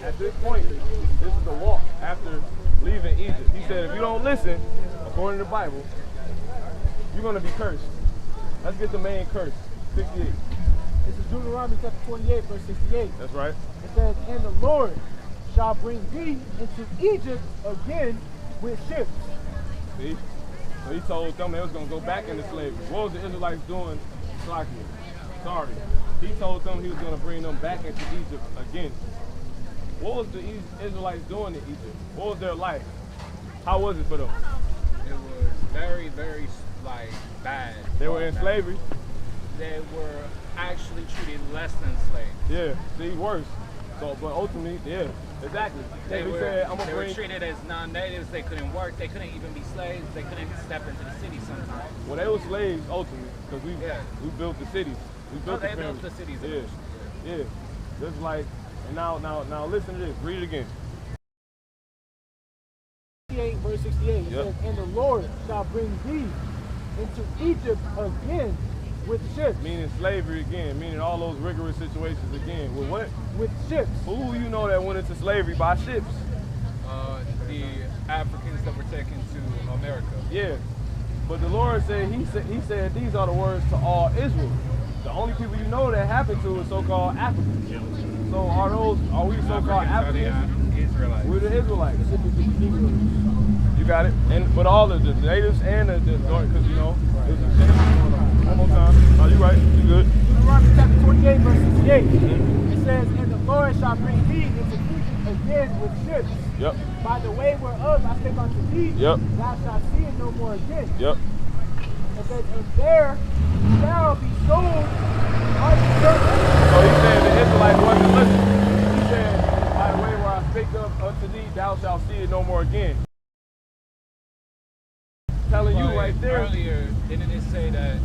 at this point, this is the walk after leaving Egypt. He said, if you don't listen, according to the Bible, you're going to be cursed. Let's get the main curse. 68. This is Deuteronomy chapter 28, verse 68. That's right. It says, and the Lord shall bring thee into Egypt again with ships. See? So he told them they was going to go back into slavery. What was the Israelites doing? Sorry. He told them he was going to bring them back into Egypt again. What was the Israelites doing in Egypt? What was their life? How was it for them? It was very, very, like, bad. They were in slavery. They were actually treated less than slaves. Yeah, see, worse. So, but ultimately, yeah, exactly. They were treated as non-natives. They couldn't work. They couldn't even be slaves. They couldn't step into the city sometimes. Well, they were slaves ultimately because we built the cities. We built they built the cities. Yeah. Just like, and now listen to this. Read it again. 68, verse 68. It says, and the Lord shall bring thee into Egypt again with ships. Meaning slavery again, meaning all those rigorous situations again. With what? With ships. Who you know that went into slavery by ships? The Africans that were taken to America. Yeah. But the Lord said, he said these are the words to all Israel. The only people you know that happened to is so-called Africans. So are we so-called Africans? Israelites. We're the Israelites. You got it. But all of the natives and the because you know, there's a change going on. One more time. Oh, you right. You good. Deuteronomy chapter 28, verse 68. It says, and the Lord shall bring thee into Egypt again with ships. Yep. By the way whereof I spake unto thee, thou shalt see it no more again. Yep. It says, and there shall be sold unto servants. So he said the Israelites wasn't listening. He said, by the way where I spake unto thee, thou shalt see it no more again. Telling you right there. Earlier, didn't it say that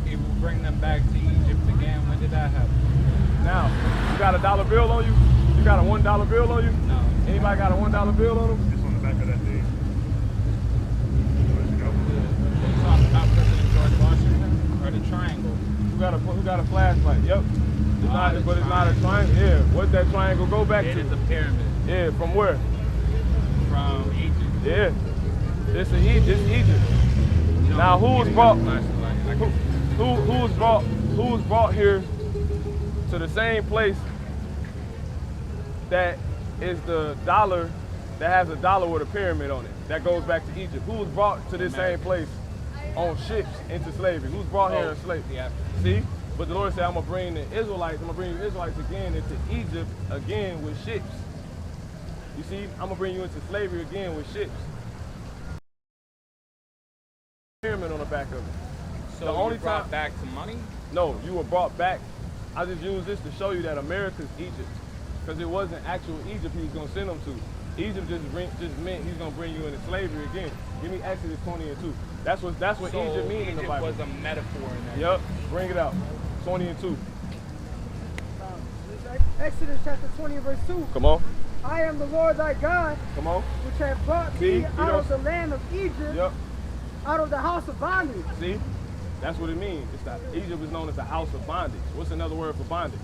it will bring them back to Egypt again? When did that happen? Now, you got a dollar bill on you? You got a $1 bill on you? No. Anybody got a $1 bill on them? It's on the back of that thing. About President George Washington or the triangle? Who got a flashlight? Yep. But it's not a triangle. Yeah. What'd that triangle go back to? It is a pyramid. Yeah. From where? From Egypt. Yeah. This is Egypt. Now who was brought here to the same place that is the dollar that has a dollar with a pyramid on it that goes back to Egypt? Who was brought to this same place on ships into slavery? Who's brought here in slavery? Yeah. See? But the Lord said, I'm gonna bring the Israelites again into Egypt again with ships. You see, I'm gonna bring you into slavery again with ships. Pyramid on the back of it. So the only brought time back to money? No, you were brought back. I just used this to show you that America's Egypt, because it wasn't actual Egypt he was gonna send them to. Egypt just meant he's gonna bring you into slavery again. Give me Exodus 20 and 2. That's what So Egypt means in the Bible. was a metaphor in that. Yep. Bring it out. 20 and 2. Exodus chapter 20, verse 2. Come on. I am the Lord thy God, Come on. which have brought thee out of the land of Egypt, Yep. out of the house of bondage. See? That's what it means. Egypt is known as the house of bondage. What's another word for bondage?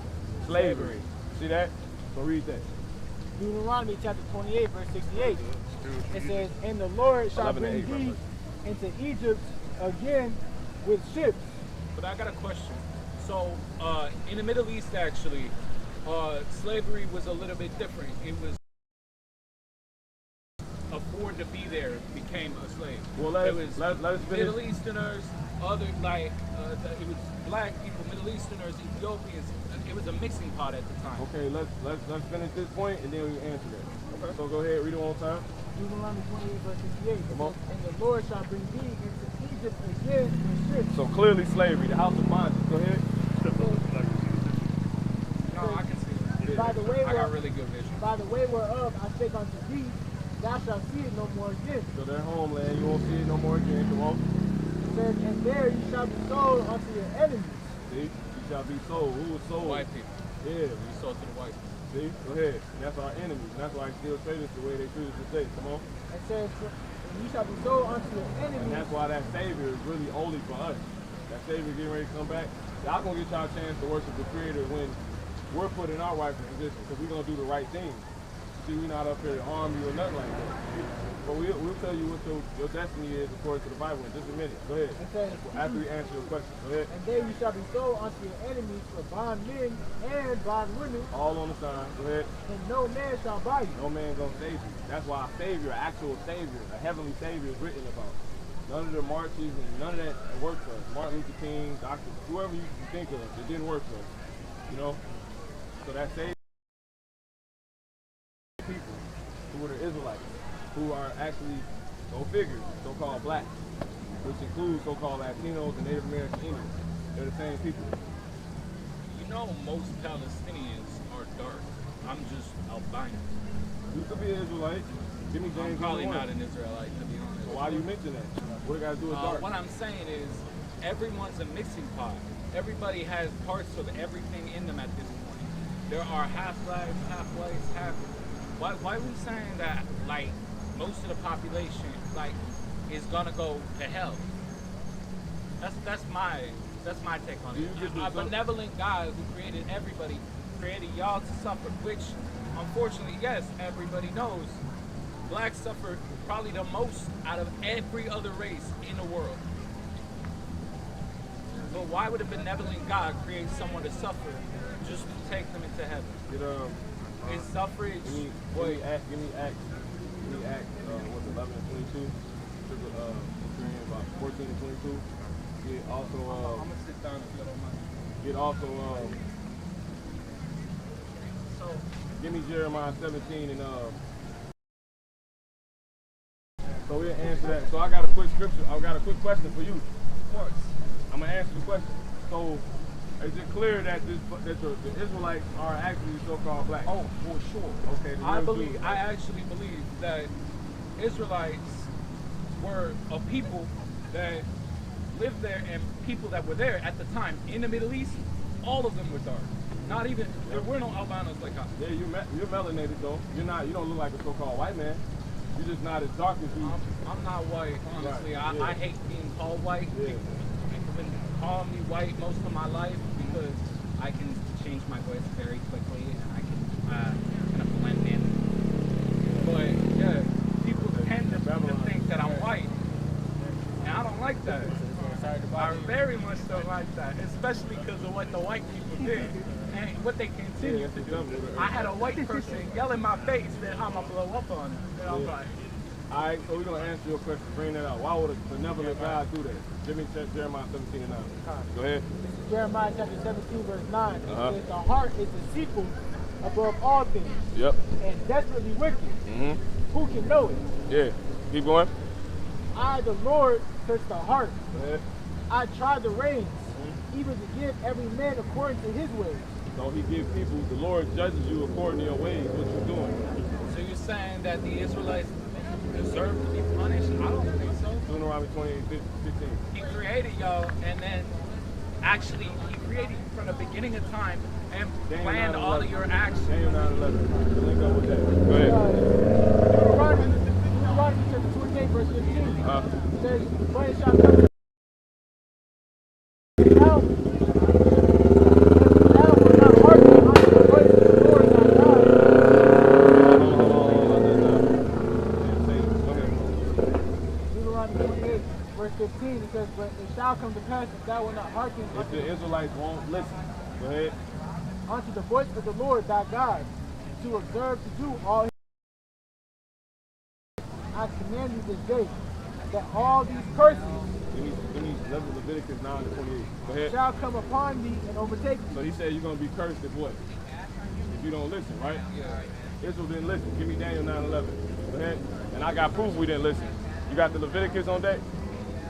Slavery. See that? So read that. Deuteronomy chapter 28, verse 68. It says, and the Lord shall 11 and bring 8, thee into Egypt again with ships. But I got a question. So in the Middle East, actually, slavery was a little bit different. It was afford to be there became a slave. Well, let's finish. Middle Easterners, other it was black people, Middle Easterners, Ethiopians. It was a mixing pot at the time. Okay, let's finish this point and then we answer that. Okay. So go ahead, read it one time. Deuteronomy 28, verse 68. Come on. And the Lord shall bring thee into Egypt again with ships. So clearly slavery, the house of bondage. Go ahead. No, I can see it. By the way, I got really good vision. by the way whereof I spake unto thee, thou shalt see it no more again. So their homeland, you won't see it no more again. Come on. It says, and there you shall be sold unto your enemies. See? You shall be sold. Who was sold? White people. Yeah. We sold to the white people. See? Go ahead. And that's our enemies. And that's why I still treat us the way they treat us today. Come on. It says, and you shall be sold unto your enemies. And that's why that Savior is really only for us. That Savior getting ready to come back. Y'all gonna get y'all a chance to worship the Creator when we're put in our rightful position, because we're gonna do the right thing. See, we're not up here to harm you or nothing like that. But we'll tell you what your destiny is according to the Bible in just a minute. Go ahead. It says, After we answer your question. Go ahead. and there you shall be sold unto your enemies for bondmen and bondwomen, All on the sign. Go ahead. and no man shall buy you. No man gonna save you. That's why a savior, an actual savior, a heavenly savior is written about. None of the marches and none of that worked for us. Martin Luther King, Dr. Whoever you can think of, it didn't work for us. You know? So that savior people who were the Israelites, who are actually, go figure, so-called blacks, which includes so-called Latinos and Native American Indians. They're the same people. You know, most Palestinians are dark. I'm just albino. You could be an Israelite. Give me James I'm probably 1. not an Israelite, to be honest. So why do you mention that? What do you got to do with dark? What I'm saying is, everyone's a mixing pot. Everybody has parts of everything in them at this point. There are half blacks, half whites, half. Why are we saying that, like, most of the population, like, is gonna go to hell? That's my take on it. A benevolent God who created everybody, created y'all to suffer, which, unfortunately, yes, everybody knows, blacks suffer probably the most out of every other race in the world. But why would a benevolent God create someone to suffer just to take them into heaven? Is suffrage? Give me Acts, what's 11 and 22? About 14 and 22. Get also, I'm gonna sit down if you don't mind. get also, So, give me Jeremiah 17 and, so we'll answer that. So I got a quick scripture, I got a quick question for you. of course. I'm gonna answer the question. So, is it clear that the Israelites are actually so-called black? Oh, for sure. Okay. I actually believe that Israelites were a people that lived there, and people that were there at the time in the Middle East, all of them were dark. Not even, there were no albinos like us. Yeah, you're melanated though. You don't look like a so-called white man. You're just not as dark as you. I'm not white, honestly. Right, yeah. I hate being called white. Yeah. People been calling me white most of my life because I can change my voice very quickly and I can kind of blend in. But yeah, people tend to think that I'm white, and I don't like that. I very much don't like that, especially because of what the white people did and what they continue to do. I had a white person yell in my face that I'm gonna blow up on him. And I'm like, all right, so we're going to answer your question, bring that out. Why would a benevolent God do that? Give me Jeremiah 17 and 9. Go ahead. This is Jeremiah chapter 17, verse 9. It says, the heart is deceitful above all things, Yep. and desperately wicked. Mm-hmm. Who can know it? Yeah. Keep going. I, the Lord, search the heart. Go ahead. I try the reins, even to give every man according to his ways. So he gives people, the Lord judges you according to your ways, what you're doing. so you're saying that the Israelites deserve to be punished? I don't think so. Deuteronomy 28:15. He created y'all, and then actually he created you from the beginning of time and planned all of your actions. Daniel 9:11. Link up with that. Go ahead. Deuteronomy chapter 28, verse 15. It says, but it shall come to thou wilt not hearken unto the voice of the Lord thy God. Deuteronomy 28, verse 15, it says, but it shall come to pass if thou wilt not hearken If the Israelites won't listen. Go ahead. unto the voice of the Lord thy God, to observe to do all I command you this day, that all these curses Give me Leviticus 9:28. Go ahead. shall come upon thee and overtake thee. So he said you're going to be cursed if what? If you don't listen, right? Israel didn't listen. Give me Daniel 9:11. Go ahead. And I got proof we didn't listen. You got the Leviticus on deck?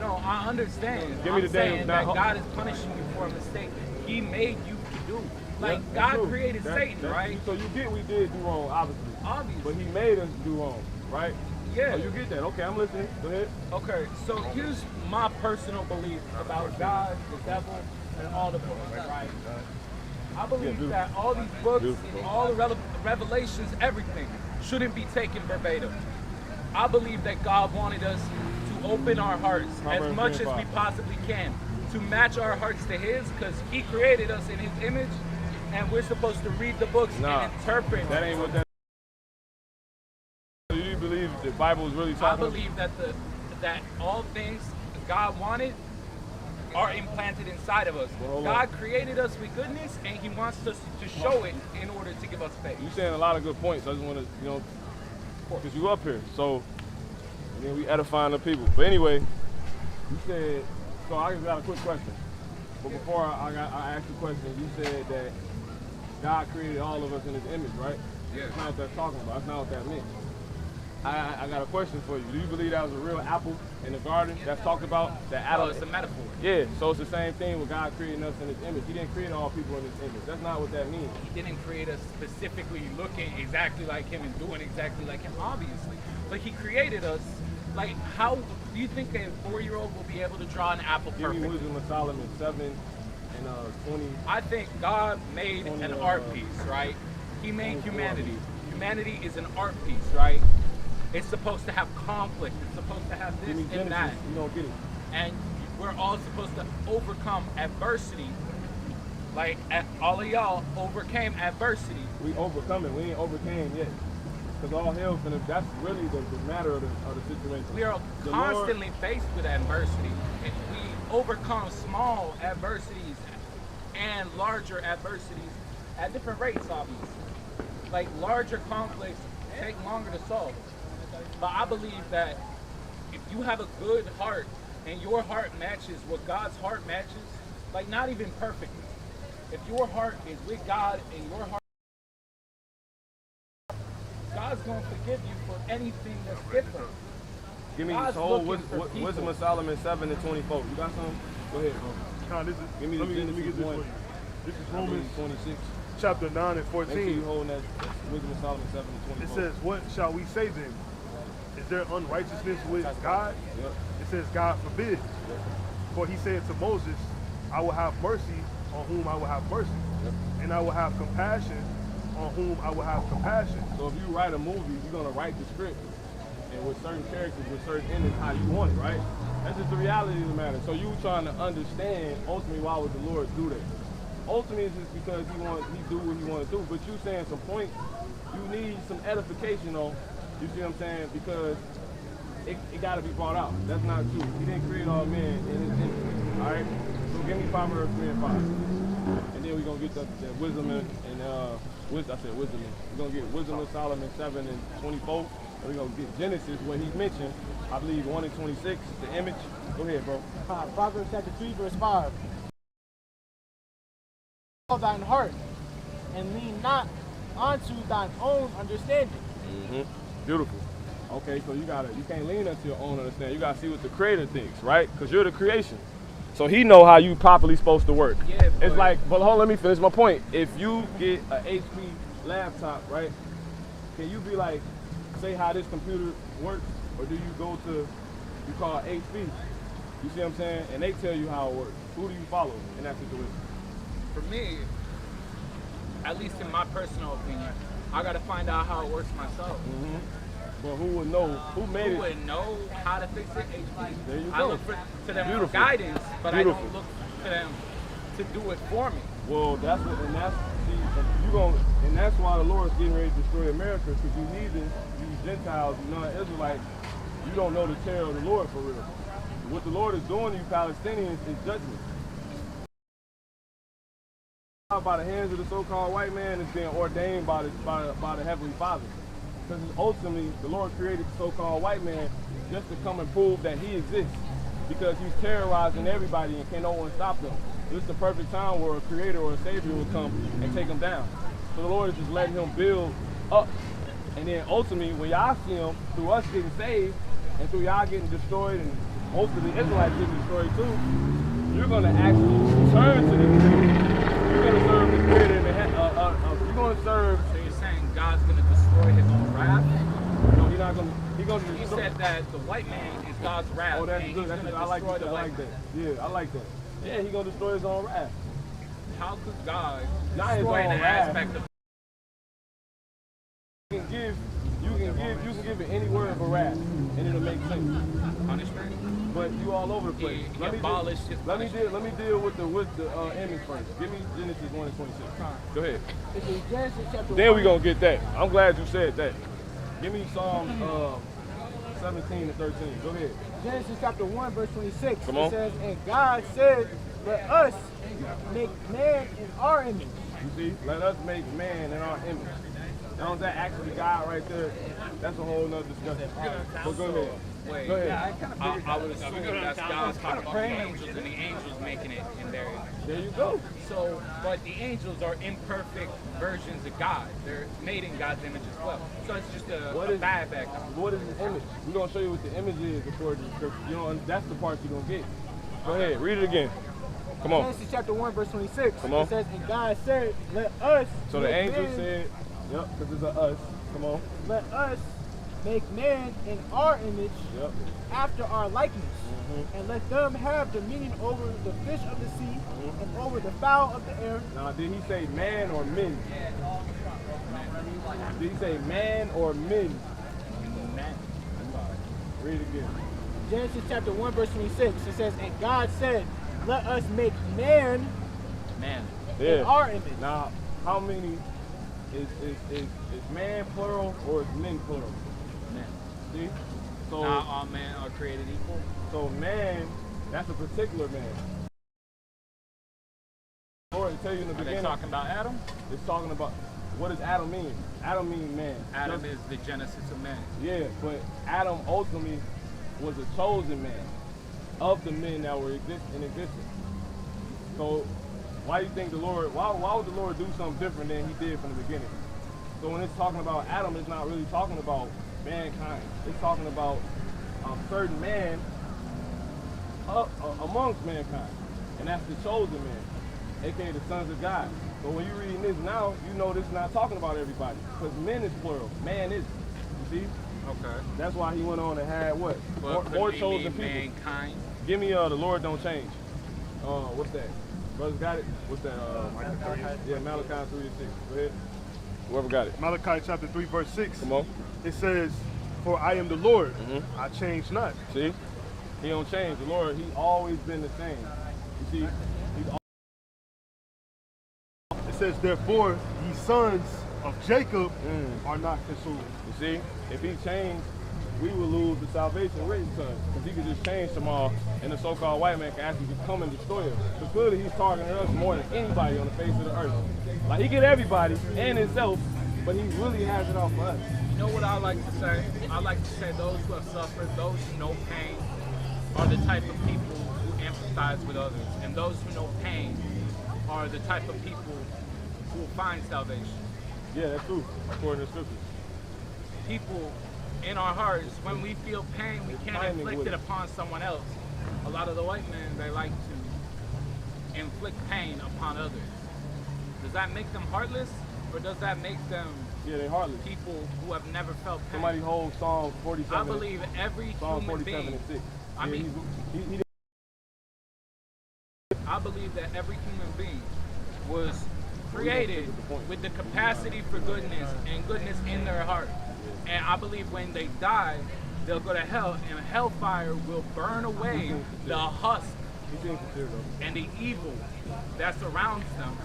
No, I understand. Give me the I'm Daniel saying that 9. God is punishing you for a mistake He made you to do. Like, Yeah, that's God true. created Satan, right? So you get we did do wrong, obviously. Obviously. But he made us do wrong, right? Yeah. Oh, you get that. Okay, I'm listening. Go ahead. Okay, so here's my personal belief about God, the devil, and all the books, right? I believe that all these books and all the revelations, everything, shouldn't be taken verbatim. I believe that God wanted us to open our hearts as much as we possibly can, to match our hearts to His, because He created us in His image, and we're supposed to read the books and interpret. That ain't what that believe the Bible is really talking? I believe that that all things God wanted are implanted inside of us. God created us with goodness, and He wants us to show it in order to give us faith. You're saying a lot of good points. I just want to, because you up here. So, and then we edifying the people. But anyway, you said, so I just got a quick question. But before I asked the question, you said that God created all of us in His image, right? Yeah. That's not what that's talking about. That's not what that meant. I got a question for you. Do you believe that was a real apple in the garden that's talked about? That Adam? Oh, it's a metaphor. Yeah, so it's the same thing with God creating us in His image. He didn't create all people in His image. That's not what that means. He didn't create us specifically looking exactly like Him and doing exactly like Him, obviously. But He created us. Like, how do you think a 4-year-old will be able to draw an apple Give me perfectly? Wisdom of Solomon 7 and 20. I think God made an art piece, right? He made humanity. Humanity is an art piece, right? It's supposed to have conflict. It's supposed to have this and that. You don't get it. And we're all supposed to overcome adversity. Like, all of y'all overcame adversity. We overcome it. We ain't overcame yet. Because all hell's gonna, that's really the matter of the situation. We are constantly faced with adversity. And we overcome small adversities and larger adversities at different rates, obviously. Like, larger conflicts take longer to solve. But I believe that if you have a good heart and your heart matches what God's heart matches, like, not even perfectly. If your heart is with God and your heart, God's going to forgive you for anything that's different. Give me God's this whole looking for Wisdom of Solomon 7 and 24. You got something? Go ahead, bro. Give me let me get this for you. This is Romans 26. chapter 9 and Make sure 14. you holding that Wisdom of Solomon 7 and 24. It says, what shall we say then? Is there unrighteousness with God? Yep. It says, God forbid. Yep. For He said to Moses, I will have mercy on whom I will have mercy, and I will have compassion on whom I will have compassion. So if you write a movie, you're gonna write the script, and with certain characters, with certain endings, how you want it, right? That's just the reality of the matter. So you trying to understand ultimately why would the Lord do that? Ultimately, it's just because He do what He want to do. But you saying some points, you need some edification on. You see what I'm saying? Because it got to be brought out. That's not true. He didn't create all men in His image. All right. So give me Proverbs 3 and 5, and then we're gonna get the wisdom and wisdom. I said wisdom. We're gonna get Wisdom of Solomon 7 and 24, and we're gonna get Genesis where He mentioned, I believe 1 and 26, the image. Go ahead, bro. Proverbs chapter 3, verse 5. All thine heart, and lean not unto thine own understanding. Mm-hmm. Beautiful. Okay, so you can't lean unto your own understanding. You gotta see what the Creator thinks, right? Because you're the creation. So He know how you properly supposed to work. Yeah, it's like, but hold on, let me finish my point. If you get an HP laptop, right? Can you be like, say how this computer works, or do you go to, you call HP? You see what I'm saying? And they tell you how it works. Who do you follow in that situation? For me, at least in my personal opinion, I got to find out how it works myself. Mm-hmm. Well, who would know? Who made it? Who would know how to fix it? HP. There you go. I look to them Beautiful. for guidance, but Beautiful. I don't look to them to do it for me. Well, that's what, and that's, see, you gonna, and that's why the Lord's getting ready to destroy America, because you heathens, you Gentiles, you non-Israelites, you don't know the terror of the Lord for real. What the Lord is doing to you Palestinians is judgment. By the hands of the so-called white man is being ordained by the Heavenly Father. Because ultimately, the Lord created the so-called white man just to come and prove that He exists. Because He's terrorizing everybody and can't no one stop them. This is the perfect time where a creator or a savior will come and take them down. So the Lord is just letting Him build up. And then ultimately, when y'all see Him, through us getting saved, and through y'all getting destroyed, and most of the Israelites getting destroyed too, you're going to actually turn to the Creator. You're going to serve the Creator in the head. You're going to serve. So you're saying God's going to destroy His own wrath? No, He's not going to. He's going to You destroy. said that the white man is God's wrath. Oh, that's and good. He's That's going good. to I like destroy that. the I white like that. man. Yeah, I like that. Yeah, He's going to destroy His own wrath. How could God Not his destroy own an wrath. aspect of You can give it any word for wrath, and it'll make sense. punishment? But you all over the place. He abolished his let me punishment. deal with the image first. Give me Genesis 1 and 26. Go ahead. It's in Genesis chapter Then 1. we gonna get that. I'm glad you said that. Give me Psalms 17 to 13. Go ahead. Genesis chapter 1, verse 26. Come on. It says, and God said, let us make man in our image. You see, let us make man in our image. Now, is that actually God right there? That's a whole nother discussion. But go ahead. Wait, Go ahead. I would assume that's God talking about the angels and the angels making it in their image. There you go. So, but the angels are imperfect versions of God. They're made in God's image as well. So it's just a bad background. What is the image? We're going to show you what the image is according to the scripture. You know, that's the part you don't get. Go ahead, read it again. Come on. Genesis chapter 1, verse 26. Come on. It says, and God said, let us So the make angel man, said, yep, because it's a us. Come on. let us make man in our image, Yep. after our likeness, and let them have dominion over the fish of the sea, and over the fowl of the air. Now, did he say man or men? Did he say man or men? Man. Read it again. Genesis chapter 1, verse 26. It says, and God said, let us make man Man. in our image. Now, how many is man plural or is men plural? Man. See? So, Not all men are created equal. so man, that's a particular man. Lord, tell you in the Are they beginning, talking about Adam? it's talking about, what does Adam mean? Adam means man. Adam is the genesis of man. Yeah, but Adam ultimately was a chosen man of the men that were in existence. So why do you think the Lord, why would the Lord do something different than he did from the beginning? So when it's talking about Adam, it's not really talking about mankind. It's talking about a certain man amongst mankind. And that's the chosen man, aka the sons of God. So when you're reading this now, you know this is not talking about everybody. Because men is plural, man isn't. You see? Okay. That's why he went on and had what? But More could chosen it be people. mankind? Give me the Lord don't change. What's that? Brothers got it? What's that? Yeah, Malachi 3:6. Go ahead. Whoever got it. Malachi chapter 3, verse 6. Come on. It says, for I am the Lord, I change not. See? He don't change. The Lord, he always been the same. You see? It says, therefore, ye sons of Jacob are not consumed. You see? If he changed, we would lose the salvation with his son. Because he could just change tomorrow and the so-called white man can actually come and destroy us. But clearly he's targeting us more than anybody on the face of the earth. Like he get everybody and himself, but he really has it all for us. You know what I like to say? I like to say those who have suffered, those who know pain, are the type of people who empathize with others. And those who know pain are the type of people who will find salvation. Yeah, that's true, according to scriptures. People in our hearts, when we feel pain, we can't Timing inflict with it it. upon someone else. A lot of the white men, they like to inflict pain upon others. Does that make them heartless, or does that make them Yeah, they heartless. people who have never felt pain? Somebody holds Psalm 47. I believe every Psalm human 47 being, and 6. I Yeah, mean, he I believe that every human being was created with the capacity for goodness and goodness in their heart. And I believe when they die, they'll go to hell, and hellfire will burn away the husk he's insincere though. and the evil that surrounds them,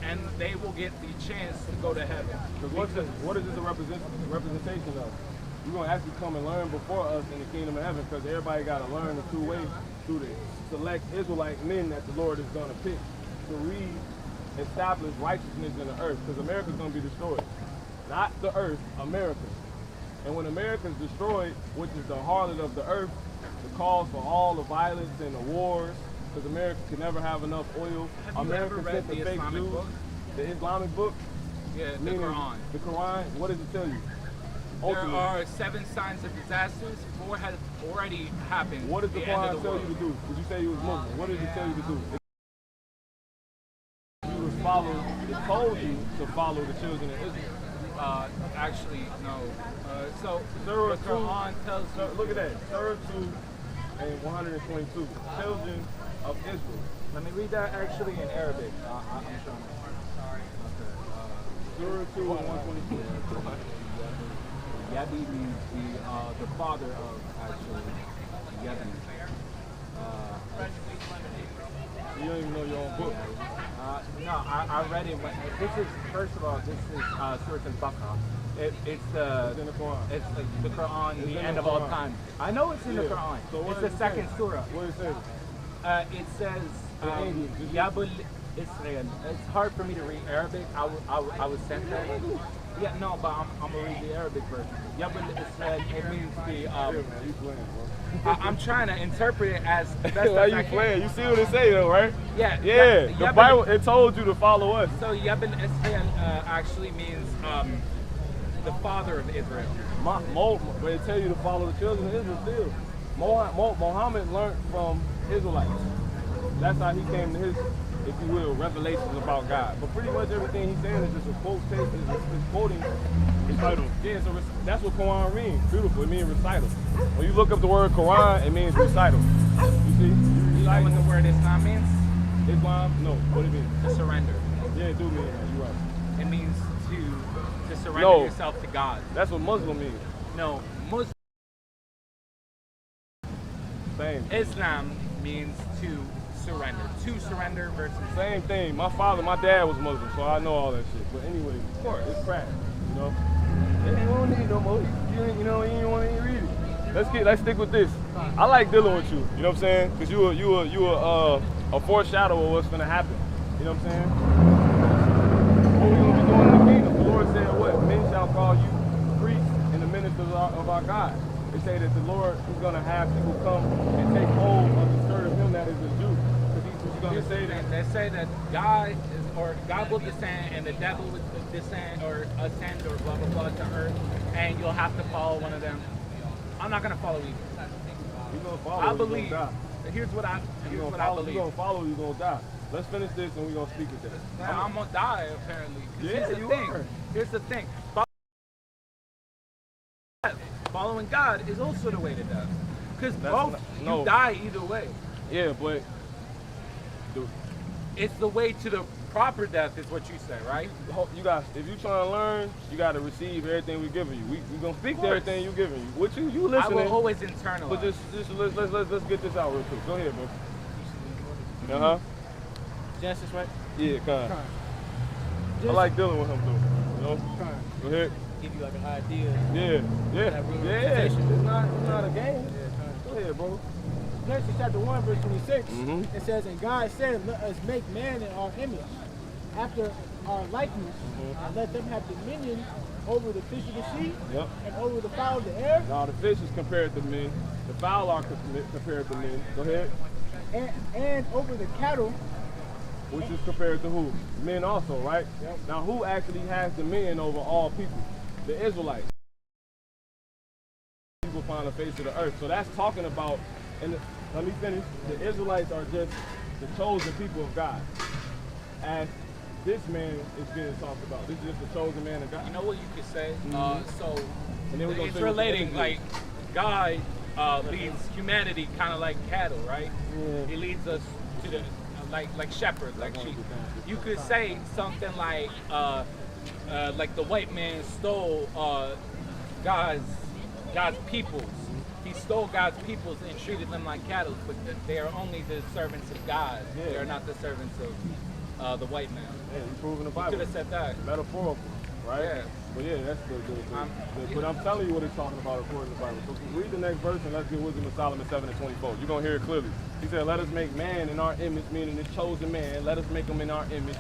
and they will get the chance to go to heaven. Because what is this a representation of? You're going to actually come and learn before us in the kingdom of heaven, because everybody got to learn the two ways through the select Israelite men that the Lord is going to pick to re-establish righteousness in the earth, because America's going to be destroyed. Not the earth, America. And when America is destroyed, which is the harlot of the earth, the cause for all the violence and the wars, because America can never have enough oil. Have you America ever read sent the fake Islamic Jews. book? The Islamic book? Yeah, the Meaning Quran. The Quran, what does it tell you? There Ultimately, are 7 signs of disasters. 4 have already happened. what does the end of Quran the tell world. you to do? Did you say you was Muslim? What does it tell you to do? You was follow, it told you to follow the children of Israel. Actually, no. So Surah the Quran tells you. Look at that, Surah 2 and 122, children of Israel. Let me read that actually in Arabic. I'm showing it. Surah 2 and 122. Yabi means the father of, actually. Yabi. You don't even know your own book. No, I read it. This is, first of all, this is Surah Al-Baqarah. It's It's in the Quran. it's like the Quran, It's the in end the of all Quran. time. I know it's in the Yeah. Quran. So what It's does the it second say? surah. What it says? It says, English, is it? Yabul Israel. It's hard for me to read Arabic. I was sent that. Yeah, no, but I'm gonna read the Arabic version. Yabul Israel. It means the. Yeah, man, you playing, bro. I'm trying to interpret it as best Why as you I playing? can. You see what it say though, right? Yeah, Yeah, the Yabul- Bible, it told you to follow us. So Yabul Israel actually means the father of Israel. But it tell you to follow the children of Israel still. Muhammad learned from Israelites. That's how he came to his, if you will, revelations about God. But pretty much everything he's saying is just a quotation, is quoting recital. Yeah, so that's what Quran means. Beautiful, it means recital. When you look up the word Quran, it means recital. You see? You know what the word Islam means? Islam? No, what it means? To surrender. Yeah, it do mean that, you're right. It means to surrender No. yourself to God. That's what Muslim means. No, Muslim Same. Islam means to surrender. To surrender versus Same thing. My dad was Muslim, so I know all that shit. But anyway, of course, it's crack. You know, it ain't gonna need no more. You ain't want to read it. Let's stick with this. I like dealing with you. You know what I'm saying? Because you a foreshadow of what's gonna happen. You know what I'm saying? What we gonna be doing in the kingdom? The Lord said, "What men shall call you priests and the ministers of our God." They say that the Lord is gonna have people come and take hold of the skirt of him that is a Jew. He's gonna say that. They say that God will descend and the devil will descend or ascend or blah blah blah to earth, and you'll have to follow one of them. I'm not gonna follow either. You're gonna follow. I you're believe. gonna die. Here's what I You're believe. gonna follow. You're gonna die. Let's finish this and we're gonna speak with that. Now, I'm gonna die apparently. 'Cause Yeah, here's the you thing. are. Here's the thing. Following God is also the way to die. Because both no. you die either way. Yeah, but It's the way to the proper death is what you say, right? you got. If you trying to learn, you got to receive everything we're giving you. We gonna speak to everything you're giving you. What you I listening? will always internalize. But just let's get this out real quick. Go ahead, bro. Genesis, right? Yeah, kind. I Just like dealing with him though. You know. kind Go ahead. give you like an idea. Yeah. That real Yeah. representation. It's not a game. Yeah, kind Go ahead, bro. Genesis chapter 1, verse 26, Mhm. it says, "And God said, let us make man in our image, after our likeness, and let them have dominion over the fish of the sea, Yep. and over the fowl of the air, Now the fish is compared to men. The fowl are compared to men. Go ahead. and over the cattle." Which is compared to who? Men also, right? Yep. Now who actually has dominion over all people? The Israelites. People find the face of the earth. So that's talking about, and let me finish. The Israelites are just the chosen people of God. As this man is being talked about. This is just the chosen man of God. You know what you could say? So And then we're gonna it's say what the relating, image like is. God leads humanity kind of like cattle, right? Yeah. He leads us to the like shepherds, like sheep. You could say something like the white man stole God's peoples. He stole God's peoples and treated them like cattle, but they are only the servants of God. Yeah. They are not the servants of the white man. Yeah, you proving the You Bible. could have said that. Metaphorical, right? Yeah. But yeah, that's but I'm telling you what it's talking about according to the Bible. So read the next verse and let's get Wisdom of Solomon 7:24. You're gonna hear it clearly. He said, "Let us make man in our image," meaning the chosen man. Let us make him in our image.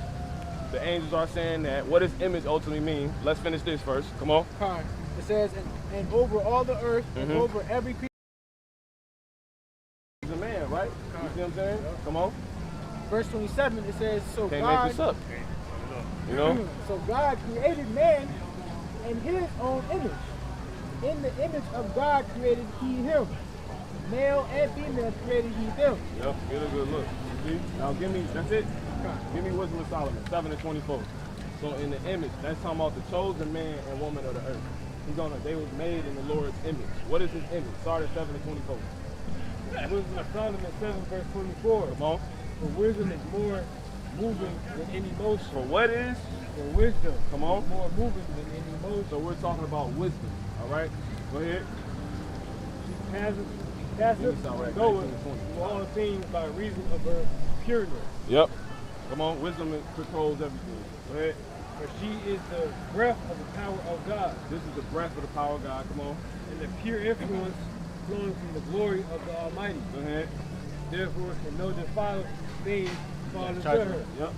The angels are saying that. What does image ultimately mean? Let's finish this first. Come on. Kind. It says, and over all the earth, and Mhm. over every creature. He's a man, right? You see what I'm saying? Come on. Verse 27, it says, so Can't God, make this up. You know? so God created man in his own image. In the image of God created he him. Male and female created he them. Yep. Get a good look. You see? Now give me. That's it. Give me Wisdom of Solomon 7:24. So in the image, that's talking about the chosen man and woman of the earth. They was made in the Lord's image. What is his image? Start at 7:24. Wisdom of Solomon 7 verse 24. Come on. For wisdom is more moving than any motion. For what is? For wisdom Come on. is more moving than any motion. So we're talking about wisdom. All right. Go ahead. Passeth All right, goeth 19 to 20. through all things by reason of her pureness. Yep. Come on. Wisdom controls everything. Go ahead. For she is the breath of the power of God, This is the breath of the power of God. Come on. and the pure influence flowing from the glory of the Almighty. Go ahead. Therefore can no defiled thing fall into charge her. Yep.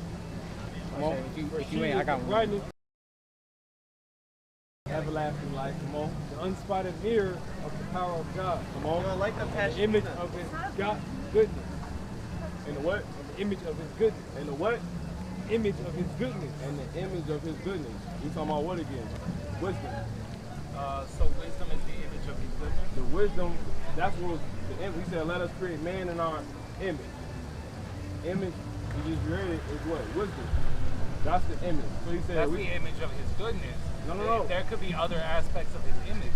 Come on. For If she you ain't, is I got the one. brightness, Everlasting life. Come on. the unspotted mirror of the power of God, Come on. the image of his God goodness, And the what? the image of his goodness, And the what? image of his goodness. And the image of his goodness. You talking about what again? Wisdom. So wisdom is the image of his goodness. The wisdom, that's what the image. He said, let us create man in our image. Image, you just read it, is what? Wisdom. That's the image. So he said, That's the image of his goodness. No. There could be other aspects of his image.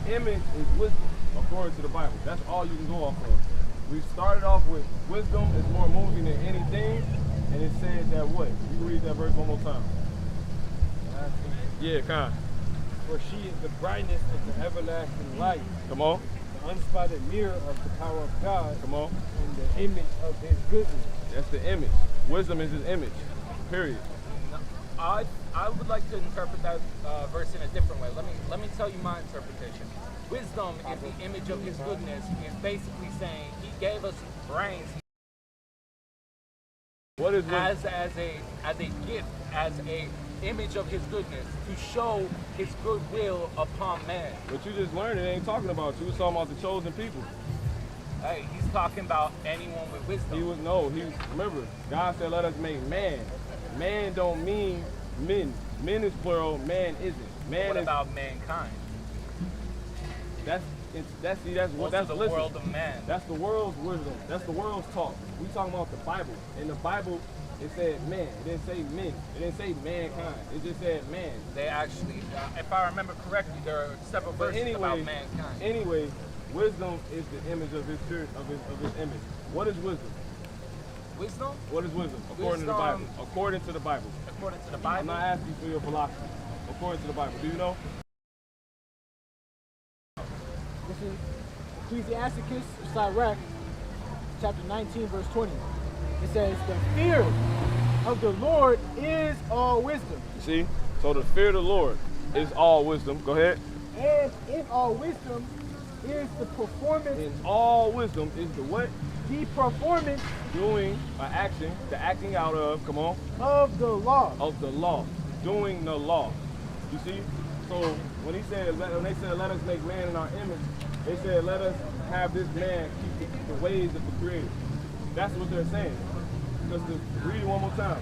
the image is wisdom, according to the Bible. That's all you can go off of. We started off with wisdom is more moving than anything, and it said that what? You can read that verse one more time. Yeah, kind. For she is the brightness of the everlasting light, Come on. the unspotted mirror of the power of God, Come on. and the image of his goodness. That's the image. Wisdom is his image. Period. I would like to interpret that verse in a different way. Let me tell you my interpretation. Wisdom is the image of his goodness. Is basically saying he gave us brains What is wisdom? as a gift, as a image of his goodness to show his goodwill upon man. But you just learned it ain't talking about you. It's talking about the chosen people. Hey, he's talking about anyone with wisdom. He was remember, God said let us make man. Man don't mean men. Men is plural, man isn't. Man What is about mankind? that's what Most that's of the listen. world of man. That's the world's wisdom. That's the world's talk. We talking about the Bible. In the Bible, it said man. It didn't say men. It didn't say mankind. It just said man. They actually, if I remember correctly, there are several But verses about mankind. anyway, wisdom is the image of his spirit, of his image. What is wisdom? Wisdom, What is wisdom? According to the Bible. According to the Bible. according to the I'm Bible, not asking for your philosophy. According to the Bible. Do you know? This is Ecclesiasticus, Sirach, chapter 19, verse 20. It says, the fear of the Lord is all wisdom, You see? So the fear of the Lord is all wisdom. Go ahead. and in all wisdom is the performance, In all wisdom is the what? the performance Doing an action, the acting out of, come on, of the law. of the law. Doing the law. You see? So when they said let us make man in our image, they said let us have this man keep the ways of the Creator. That's what they're saying. Just to read it one more time.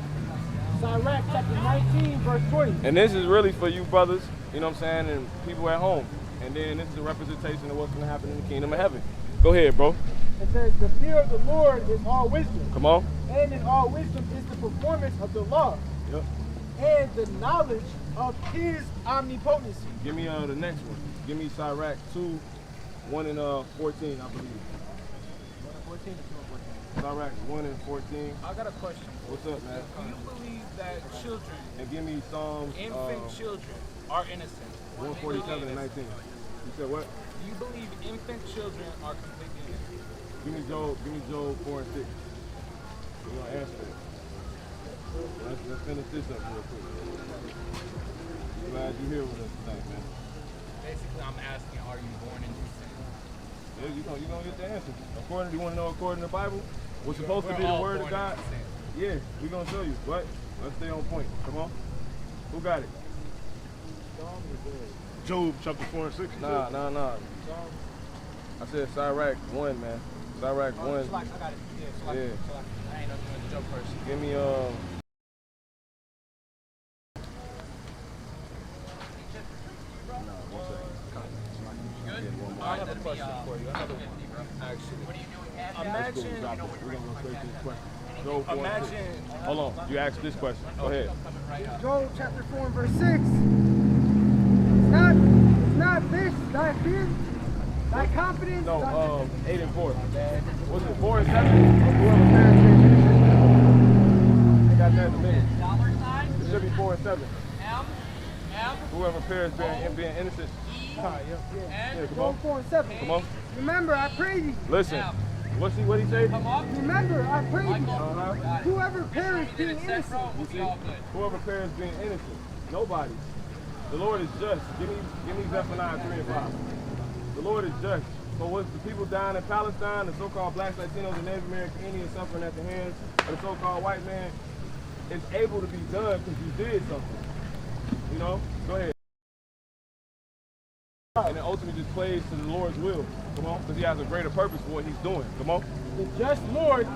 Sirach, chapter 19, verse 20. And this is really for you brothers, you know what I'm saying, and people at home. And then this is a representation of what's going to happen in the kingdom of heaven. Go ahead, bro. It says, the fear of the Lord is all wisdom, Come on. and in all wisdom is the performance of the law, Yep. and the knowledge of his omnipotency. Give me the next one. Give me Sirach 2, 1 and 14, I believe. 14 to 14. Sirach 1 and 14. I got a question. What's up, man? Do you believe that children, And give me Psalms infant children, are innocent? 147 and 19. You said what? Do you believe infant children are completely innocent? Give me Job 4 and 6. We're gonna answer it. Let's finish this up real quick. Glad you're here with us tonight, man. Basically, I'm asking, are you born into sin? Yeah, you're gonna get the answer. According, you wanna know according to the Bible? What's supposed to be the all word of born God? into sin. Yeah, we're gonna show you. But let's stay on point. Come on. Who got it? Job chapter 4 and 6. Nah. I said Sirach 1, man. Sirach 1. I got it. Yeah. Yeah. I ain't know the joke first. Give me I have a question for you. Another one, actually. Imagine, We're gonna go straight to this question. Job 4 and 6. imagine. Hold on. You asked this question. Go ahead. Job chapter 4 and verse 6. It's not this thy fear, thy confidence. No, 8 and 4. What's it? 4 and 7? Whoever parents being innocent. They got that in a minute. Dollar sign, It should be 4 and 7. M, Whoever parents being innocent. E, Yeah, N, come on. Job 4 and 7. Come on. Remember, I pray thee. Listen. What he say? Remember, I pray you. Uh-huh. Whoever perished being innocent. You see? Whoever perished being innocent. Nobody. The Lord is just. Give me Zephaniah 3 and 5. The Lord is just. So was the people dying in Palestine, the so-called blacks, Latinos, and Native American Indians suffering at the hands of the so-called white man, it's able to be done because you did something. You know? Go ahead. And it ultimately just plays to the Lord's will. Come on? Because he has a greater purpose for what he's doing. Come on? The just Lord.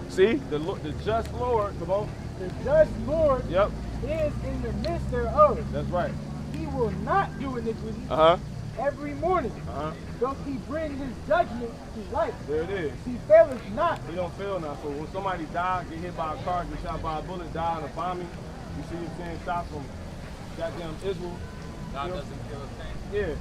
See? The just Lord. Come on? The just Lord Yep. is in the midst thereof. That's right. He will not do iniquity. Uh-huh. Every morning. Uh-huh. Doth he bring his judgment to light. There it is. He faileth not. He don't fail now. So when somebody dies, get hit by a car, get shot by a bullet, die in a bombing, you see him saying shot from goddamn Israel. God doesn't feel a thing. Yeah.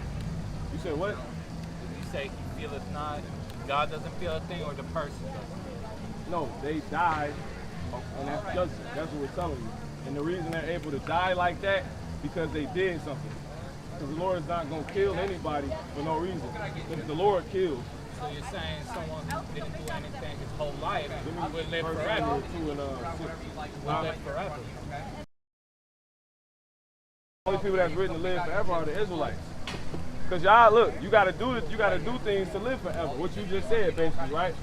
You said what? Did he say he feeleth not? God doesn't feel a thing, or the person doesn't? No, they died, and that's judgment. That's what we're telling you. And the reason they're able to die like that, because they did something. Because the Lord is not going to kill anybody for no reason. If the Lord kills. So you're saying someone who didn't do anything his whole life would live First forever? Samuel 2 and 6. Would live forever. The only people that's written to live forever are the Israelites. Because y'all, look, you gotta do things to live forever. What you just said, basically, right?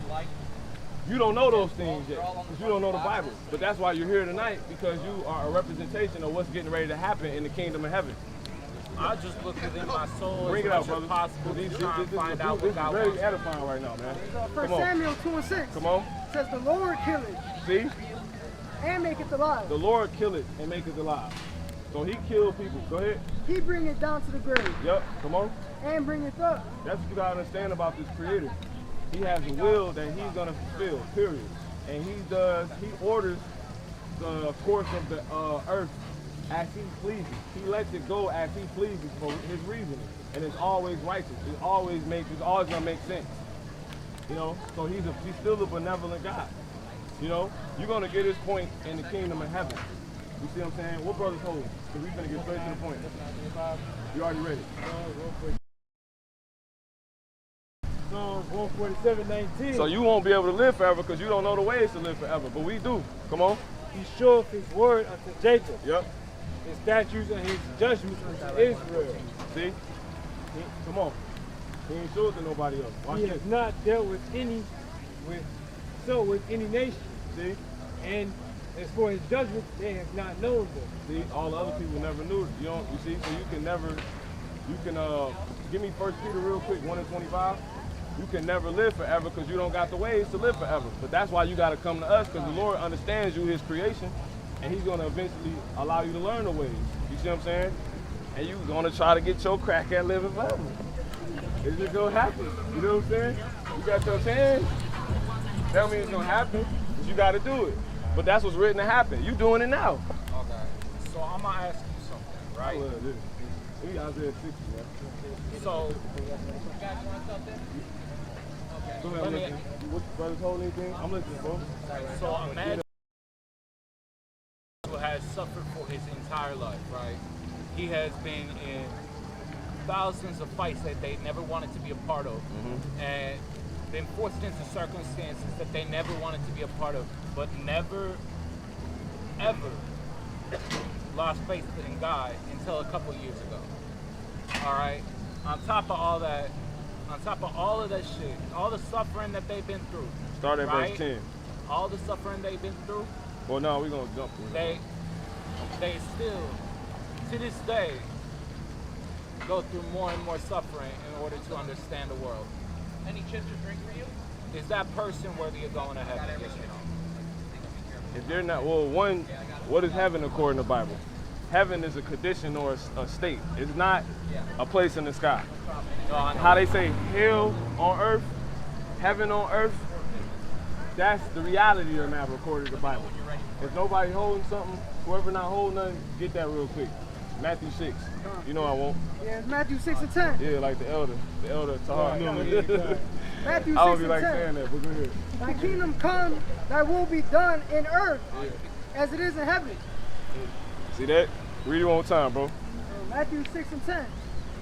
You don't know those things yet, because you don't know the Bible. But that's why you're here tonight, because you are a representation of what's getting ready to happen in the kingdom of heaven. I just look within my soul Bring as it out, much brother. as possible to try and find out This what God is very wants. edifying right now, man. First Come on. Samuel 2 and 6. Come on. Says the Lord killeth See? and maketh alive. The Lord kill it and make it alive. So he killed people. Go ahead. He bringeth down to the grave Yep. Come on. and bringeth up. That's what you gotta understand about this creator. He has a will that he's gonna fulfill, period. And he orders the course of the earth as he pleases. He lets it go as he pleases for his reasoning. And it's always righteous. It's always gonna make sense. You know? So he's still a benevolent God. You know? You're gonna get his point in the kingdom of heaven. You see what I'm saying? What brother's holding? Because we're gonna get straight to the point. You already ready? Psalms 147:19. So you won't be able to live forever because you don't know the ways to live forever. But we do. Come on. He showeth his word unto Jacob, Yep. his statutes and his judgments unto Israel. See? Come on. He ain't showed it to nobody else. Watch He this. has not dealt with any nation. See? And as for his judgments, they have not known them. See? All the other people never knew it. You see? So you can give me 1 Peter real quick, 1 and 25. You can never live forever because you don't got the ways to live forever. But that's why you got to come to us, because the Lord understands you, his creation, and he's going to eventually allow you to learn the ways. You see what I'm saying? And you're going to try to get your crack at living forever. It's just going to happen. You know what I'm saying? You got your chance. That don't mean it's going to happen, but you got to do it. But that's what's written to happen. You doing it now. Okay. So I'm going to ask you something, I right? love this. We out there at 60, man. So, Go ahead, I'm listening. What brothers hold anything? I'm listening, bro. so imagine who has suffered for his entire life, right? He has been in thousands of fights that they never wanted to be a part of, and been forced into circumstances that they never wanted to be a part of, but never, ever lost faith in God until a couple years ago. All right? On top of all that shit, all the suffering that they've been through. Start at right? verse 10. All the suffering they've been through, Well, no, we're going to jump through it. they still, to this day, go through more and more suffering in order to understand the world. Any chips or drink for you? Is that person worthy of going to heaven? Yes or no? If they're not, well, one, what is heaven according to the Bible? Heaven is a condition or a state. It's not a place in the sky. No, I know. How they say hell on earth, heaven on earth, that's the reality of the matter according to the Bible. If nobody holding something, whoever not holding nothing, get that real quick. Matthew 6. You know I won't. Yeah, it's Matthew 6 and 10. Yeah, like the elder Tahar. Matthew 6 I don't be and like 10. saying that, but go ahead. Thy kingdom come, thy will be done in earth as it is in heaven. See that? Read it one more time, bro. Matthew 6 and 10.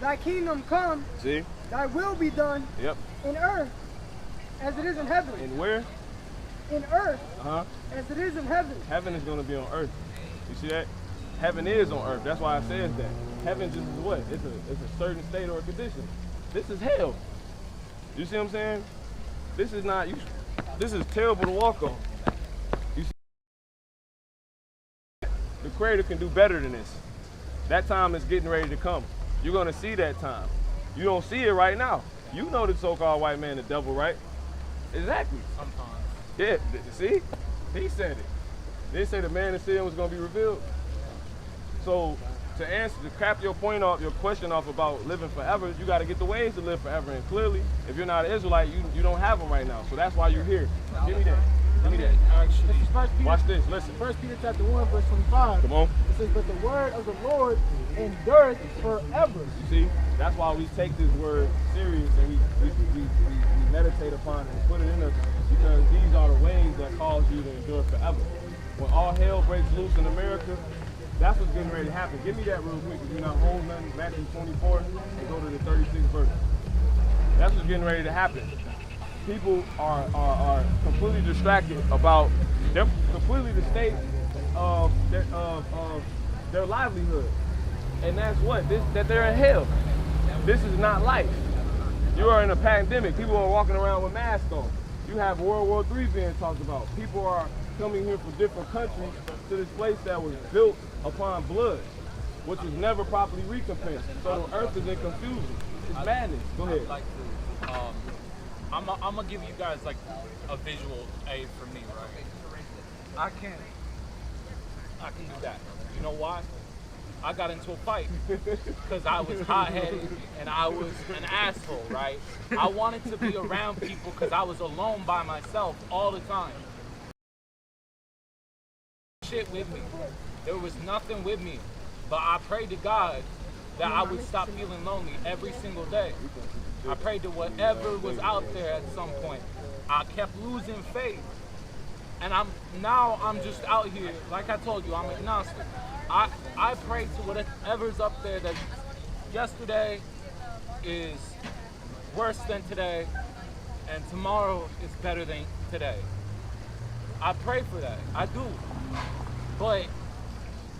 Thy kingdom come, See? thy will be done Yep. in earth as it is in heaven. And where? In earth, Uh-huh. as it is in heaven. Heaven is going to be on earth. You see that? Heaven is on earth. That's why it says that. Heaven just is what? It's a certain state or a condition. This is hell. You see what I'm saying? This is not, this is terrible to walk on. You see? The Creator can do better than this. That time is getting ready to come. You're going to see that time. You don't see it right now. You know the so-called white man, the devil, right? Exactly. Sometimes. Yeah, see? He said it. They say the man of sin was going to be revealed. So to cap your point off, your question off about living forever, you got to get the ways to live forever. And clearly, if you're not an Israelite, you don't have them right now. So that's why you're here. Give me that. Give me that. Actually, This is 1 Peter, Watch this. Listen. 1 Peter chapter 1, verse 25. Come on. It says, but the word of the Lord endureth forever. You see? That's why we take this word serious and we meditate upon it and put it in us, because these are the ways that cause you to endure forever. When all hell breaks loose in America, that's what's getting ready to happen. Give me that real quick if you're not holding nothing. Matthew 24 and go to the 36th verse. That's what's getting ready to happen. People are completely distracted about they're completely the state of their livelihood. And that's what? That they're in hell. This is not life. You are in a pandemic. People are walking around with masks on. You have World War III being talked about. People are coming here from different countries to this place that was built upon blood, which was never properly recompensed. So the earth is in confusion. It's madness. Go ahead. I'd like to, I'm gonna give you guys like a visual aid for me, right? I can do that. You know why? I got into a fight because I was hot-headed and I was an asshole, right? I wanted to be around people because I was alone by myself all the time. Shit with me. There was nothing with me, but I prayed to God that I would stop feeling lonely every single day. I prayed to whatever was out there at some point. I kept losing faith. And I'm just out here, like I told you, I'm agnostic. I pray to whatever's up there that yesterday is worse than today, and tomorrow is better than today. I pray for that, I do. But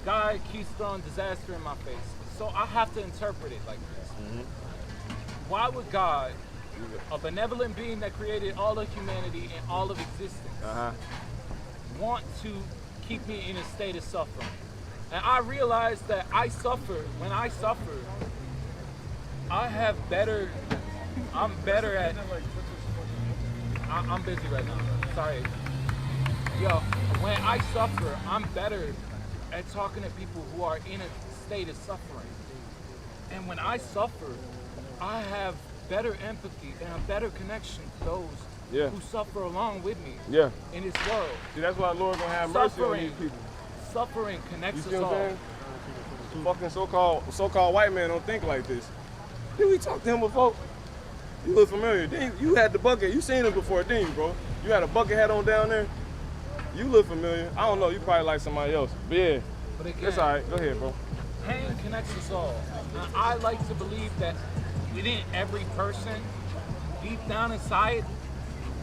God keeps throwing disaster in my face. So I have to interpret it like this. Mm-hmm. Why would God, a benevolent being that created all of humanity and all of existence, want to keep me in a state of suffering? And I realize that when I suffer, I'm better at, I'm busy right now, sorry. Yo, when I suffer, I'm better at talking to people who are in a state of suffering. And when I suffer, I have better empathy and a better connection to those who suffer along with me in this world. See, that's why the Lord gonna have mercy on these people. Suffering connects us all. Saying? Fucking so-called white man don't think like this. Did we talk to him before? You look familiar. You had the bucket. You seen him before, didn't you, bro? You had a bucket hat on down there. You look familiar. I don't know. You probably like somebody else. But yeah, but again, it's all right. Go ahead, bro. Pain connects us all. Now, I like to believe that within every person, deep down inside,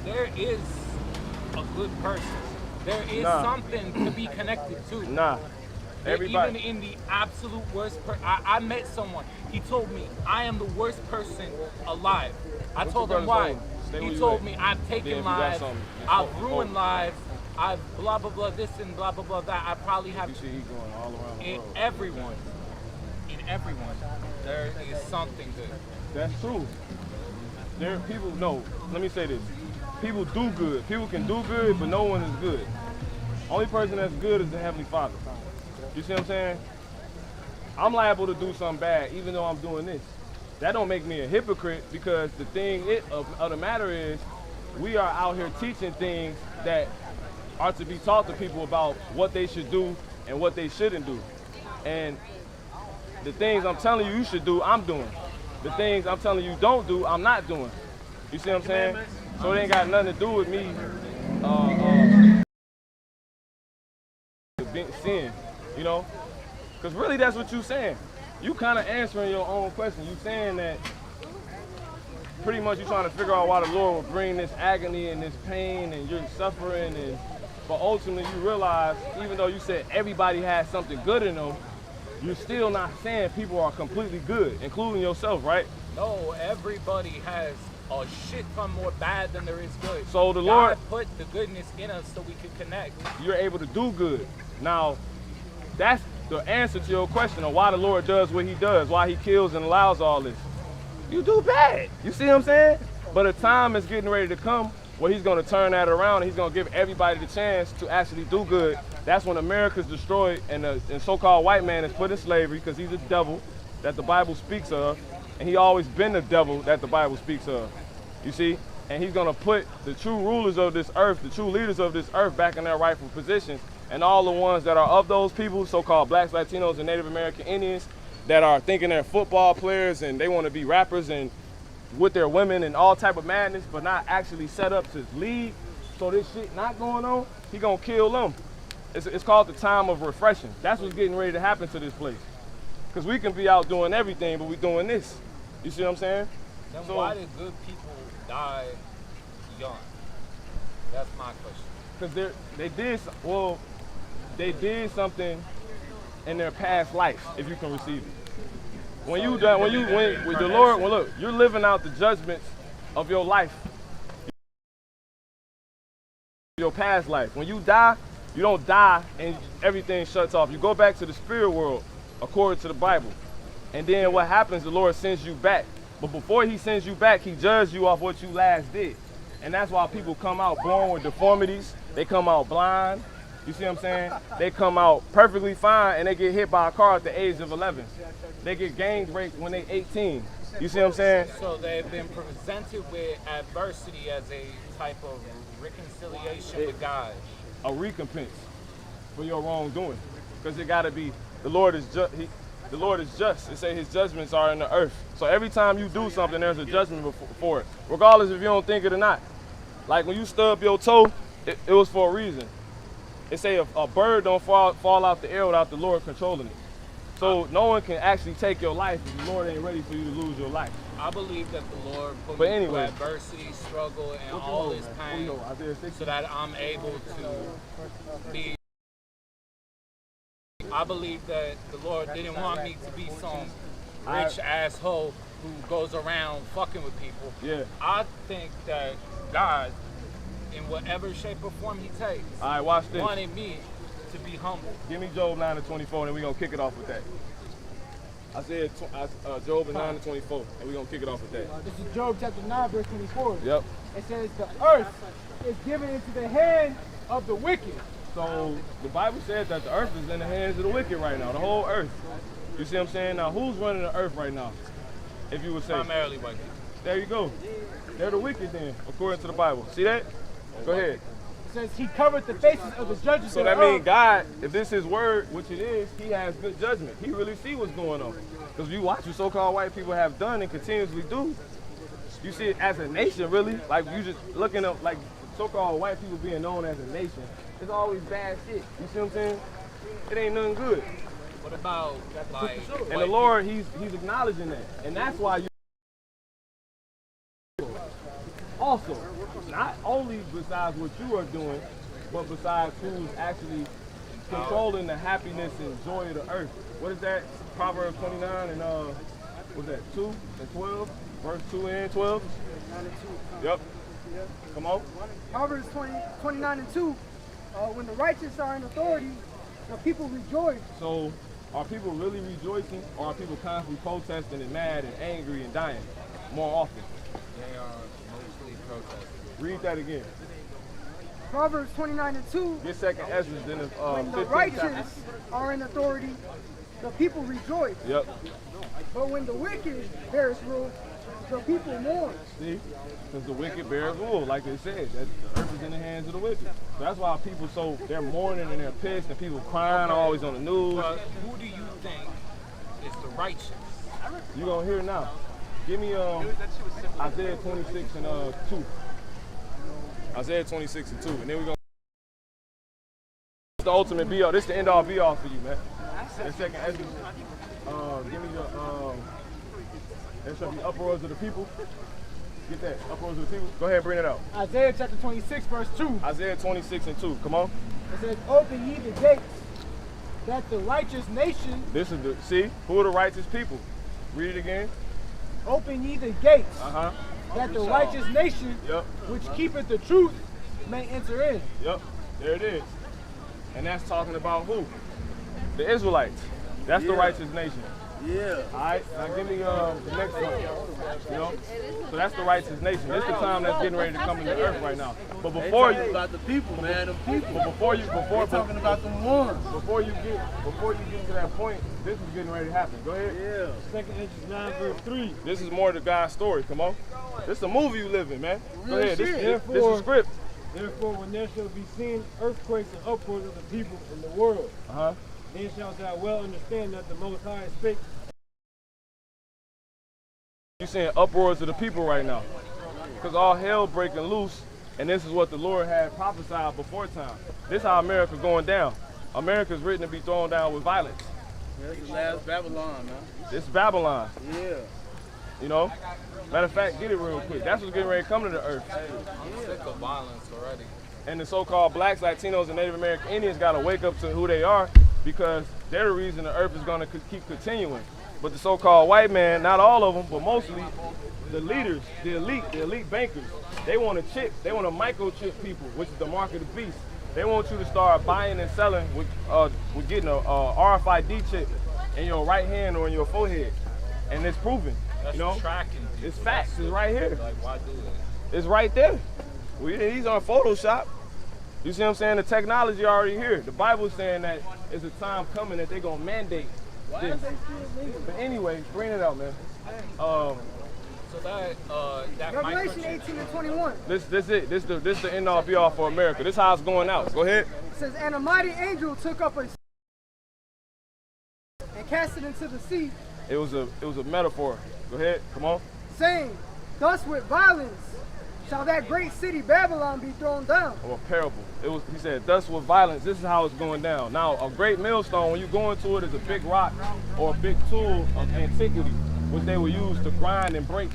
there is a good person. There is something to be connected to. Everybody. Even in the absolute worst person, I met someone. He told me I am the worst person alive. I told him why. He told me I've taken lives, I've ruined lives, I've blah blah blah this and blah blah blah that. I probably have. You see, he's going all around the world. In everyone, there is something good. That's true. There are people. No, let me say this. People do good. People can do good, but no one is good. Only person that's good is the Heavenly Father. You see what I'm saying? I'm liable to do something bad, even though I'm doing this. That don't make me a hypocrite, because the thing of the matter is, we are out here teaching things that are to be taught to people about what they should do and what they shouldn't do. And the things I'm telling you should do, I'm doing. The things I'm telling you don't do, I'm not doing. You see what I'm saying? So it ain't got nothing to do with me sin, you know? Because really that's what you're saying. You kind of answering your own question. You saying that pretty much you're trying to figure out why the Lord will bring this agony and this pain and you're suffering, but ultimately you realize, even though you said everybody has something good in them, you're still not saying people are completely good, including yourself, right? No, everybody has a shit ton more bad than there is good. So the God Lord put the goodness in us so we can connect. You're able to do good. Now, that's the answer to your question of why the Lord does what he does, why he kills and allows all this. You do bad. You see what I'm saying? But a time is getting ready to come where he's going to turn that around and he's going to give everybody the chance to actually do good. That's when America's destroyed and the so-called white man is put in slavery because he's a devil that the Bible speaks of. And he always been the devil that the Bible speaks of. You see? And he's going to put the true rulers of this earth, the true leaders of this earth back in their rightful positions. And all the ones that are of those people, so-called blacks, Latinos, and Native American Indians, that are thinking they're football players and they want to be rappers and with their women and all type of madness, but not actually set up to lead. So this shit not going on, he going to kill them. It's called the time of refreshing. That's what's getting ready to happen to this place. Because we can be out doing everything, but we doing this. You see what I'm saying? Then why did good people die young? That's my question. Because they did something in their past life, if you can receive it. When with the Lord, well look, you're living out the judgments of your life. Your past life. When you die, you don't die and everything shuts off. You go back to the spirit world, according to the Bible. And then what happens, the Lord sends you back. But before he sends you back, he judged you off what you last did. And that's why people come out born with deformities. They come out blind. You see what I'm saying? They come out perfectly fine and they get hit by a car at the age of 11. They get gang raped when they're 18. You see what I'm saying? So they've been presented with adversity as a type of reconciliation with God. A recompense for your wrongdoing. Because it got to be, the Lord is just. The Lord is just. It say his judgments are in the earth. So every time you do something, there's a judgment for it, regardless if you don't think it or not. Like when you stub your toe, it was for a reason. It say a bird don't fall out the air without the Lord controlling it. So no one can actually take your life if the Lord ain't ready for you to lose your life. I believe that the Lord put me through adversity, struggle, and all this pain so that I'm able to be. I believe that the Lord didn't want me to be some rich asshole who goes around fucking with people. Yeah. I think that God, in whatever shape or form he takes, all right, watch this. wanted me to be humble. Give me Job 9:24 and we're going to kick it off with that. I said Job 9:24 and we're going to kick it off with that. This is Job chapter 9, verse 24. Yep. It says, the earth is given into the hand of the wicked. So the Bible said that the earth is in the hands of the wicked right now, the whole earth. You see what I'm saying? Now, who's running the earth right now, if you would say? Primarily white people. There you go. They're the wicked then, according to the Bible. See that? Go ahead. It says he covered the faces of the judges. So that means God, if this is his word, which it is, he has good judgment. He really see what's going on. Because you watch what so-called white people have done and continuously do. You see it as a nation, really. Like you just looking up, like so-called white people being known as a nation. It's always bad shit. You see what I'm saying? It ain't nothing good. What about like? And the Lord, he's acknowledging that, and that's why you. Also, not only besides what you are doing, but besides who's actually controlling the happiness and joy of the earth. What is that? Proverbs 29 and what's that? 2 and 12, verse 2 and 12. Yep. Come on. Proverbs 29 and 2. When the righteous are in authority, the people rejoice. So, are people really rejoicing, or are people constantly protesting and mad and angry and dying more often? They are mostly protesting. Read that again. Proverbs 29 and 2. Get second Ezra, then When the 15 righteous chapter. are in authority, the people rejoice. Yep. But when the wicked bears rule, the people mourn. See? Because the wicked bears rule, like they said. That the earth is in the hands of the wicked. So that's why people they're mourning and they're pissed and people crying always on the news. But who do you think is the righteous? You gonna hear it now. Give me Isaiah 26 and 2. Isaiah 26 and 2. And then we're gonna the ultimate be all. This is the end all be all for you, man. And second Ezra. Give me the there shall be uproars of the people. Get that. Uproars of the people. Go ahead and bring it out. Isaiah chapter 26, verse 2. Isaiah 26 and 2. Come on. It says, open ye the gates, that the righteous nation, This is the, see, who are the righteous people? Read it again. open ye the gates, Uh-huh. that the righteous nation, Yep. which keepeth the truth, may enter in. Yep. There it is. And that's talking about who? The Israelites. That's the righteous nation. Yeah. All right, now give me the next one. You know, so that's the righteous nation. This is the time that's getting ready to come into earth right now. But before you, about the people, man, the people. but before you, We're talking about them ones. before you get to that point, this is getting ready to happen. Go ahead. Yeah. 2 Ezra 9, verse 3. This is more the God's story. Come on. This is a movie you live in, man. Go ahead. This Therefore- is script. Therefore, when there shall be seen earthquakes and uproars of the people in the world, Uh-huh. then shalt thou well understand that the Most High spake. You're saying uproars of the people right now. Because all hell breaking loose, and this is what the Lord had prophesied before time. This is how America's going down. America's written to be thrown down with violence. That's the last Babylon, man. This is Babylon. Yeah. You know? Matter of fact, get it real quick. That's what's getting ready to come to the earth. I'm sick of violence already. And the so-called blacks, Latinos, and Native American Indians got to wake up to who they are, because they're the reason the earth is going to keep continuing. But the so-called white man, not all of them, but mostly the leaders, the elite bankers, they want to chip, they want to microchip people, which is the mark of the beast. They want you to start buying and selling with getting a RFID chip in your right hand or in your forehead, and it's proven. That's You know, tracking people. it's facts. It's right here. Like, why do it? It's right there. These aren't Photoshop. You see what I'm saying? The technology already here. The Bible's saying that it's a time coming that they're gonna mandate this. But anyway, bring it out, man. So that Revelation microchip. 18 and 21. This it. This the end all be all for America. This how it's going out. Go ahead. It says, and a mighty angel took up a and cast it into the sea, It was a metaphor. Go ahead. Come on. saying, thus with violence shall that great city Babylon be thrown down. Or a parable. He said, thus with violence, this is how it's going down. Now, a great millstone, when you go into it, is a big rock or a big tool of antiquity, which they would use to grind and break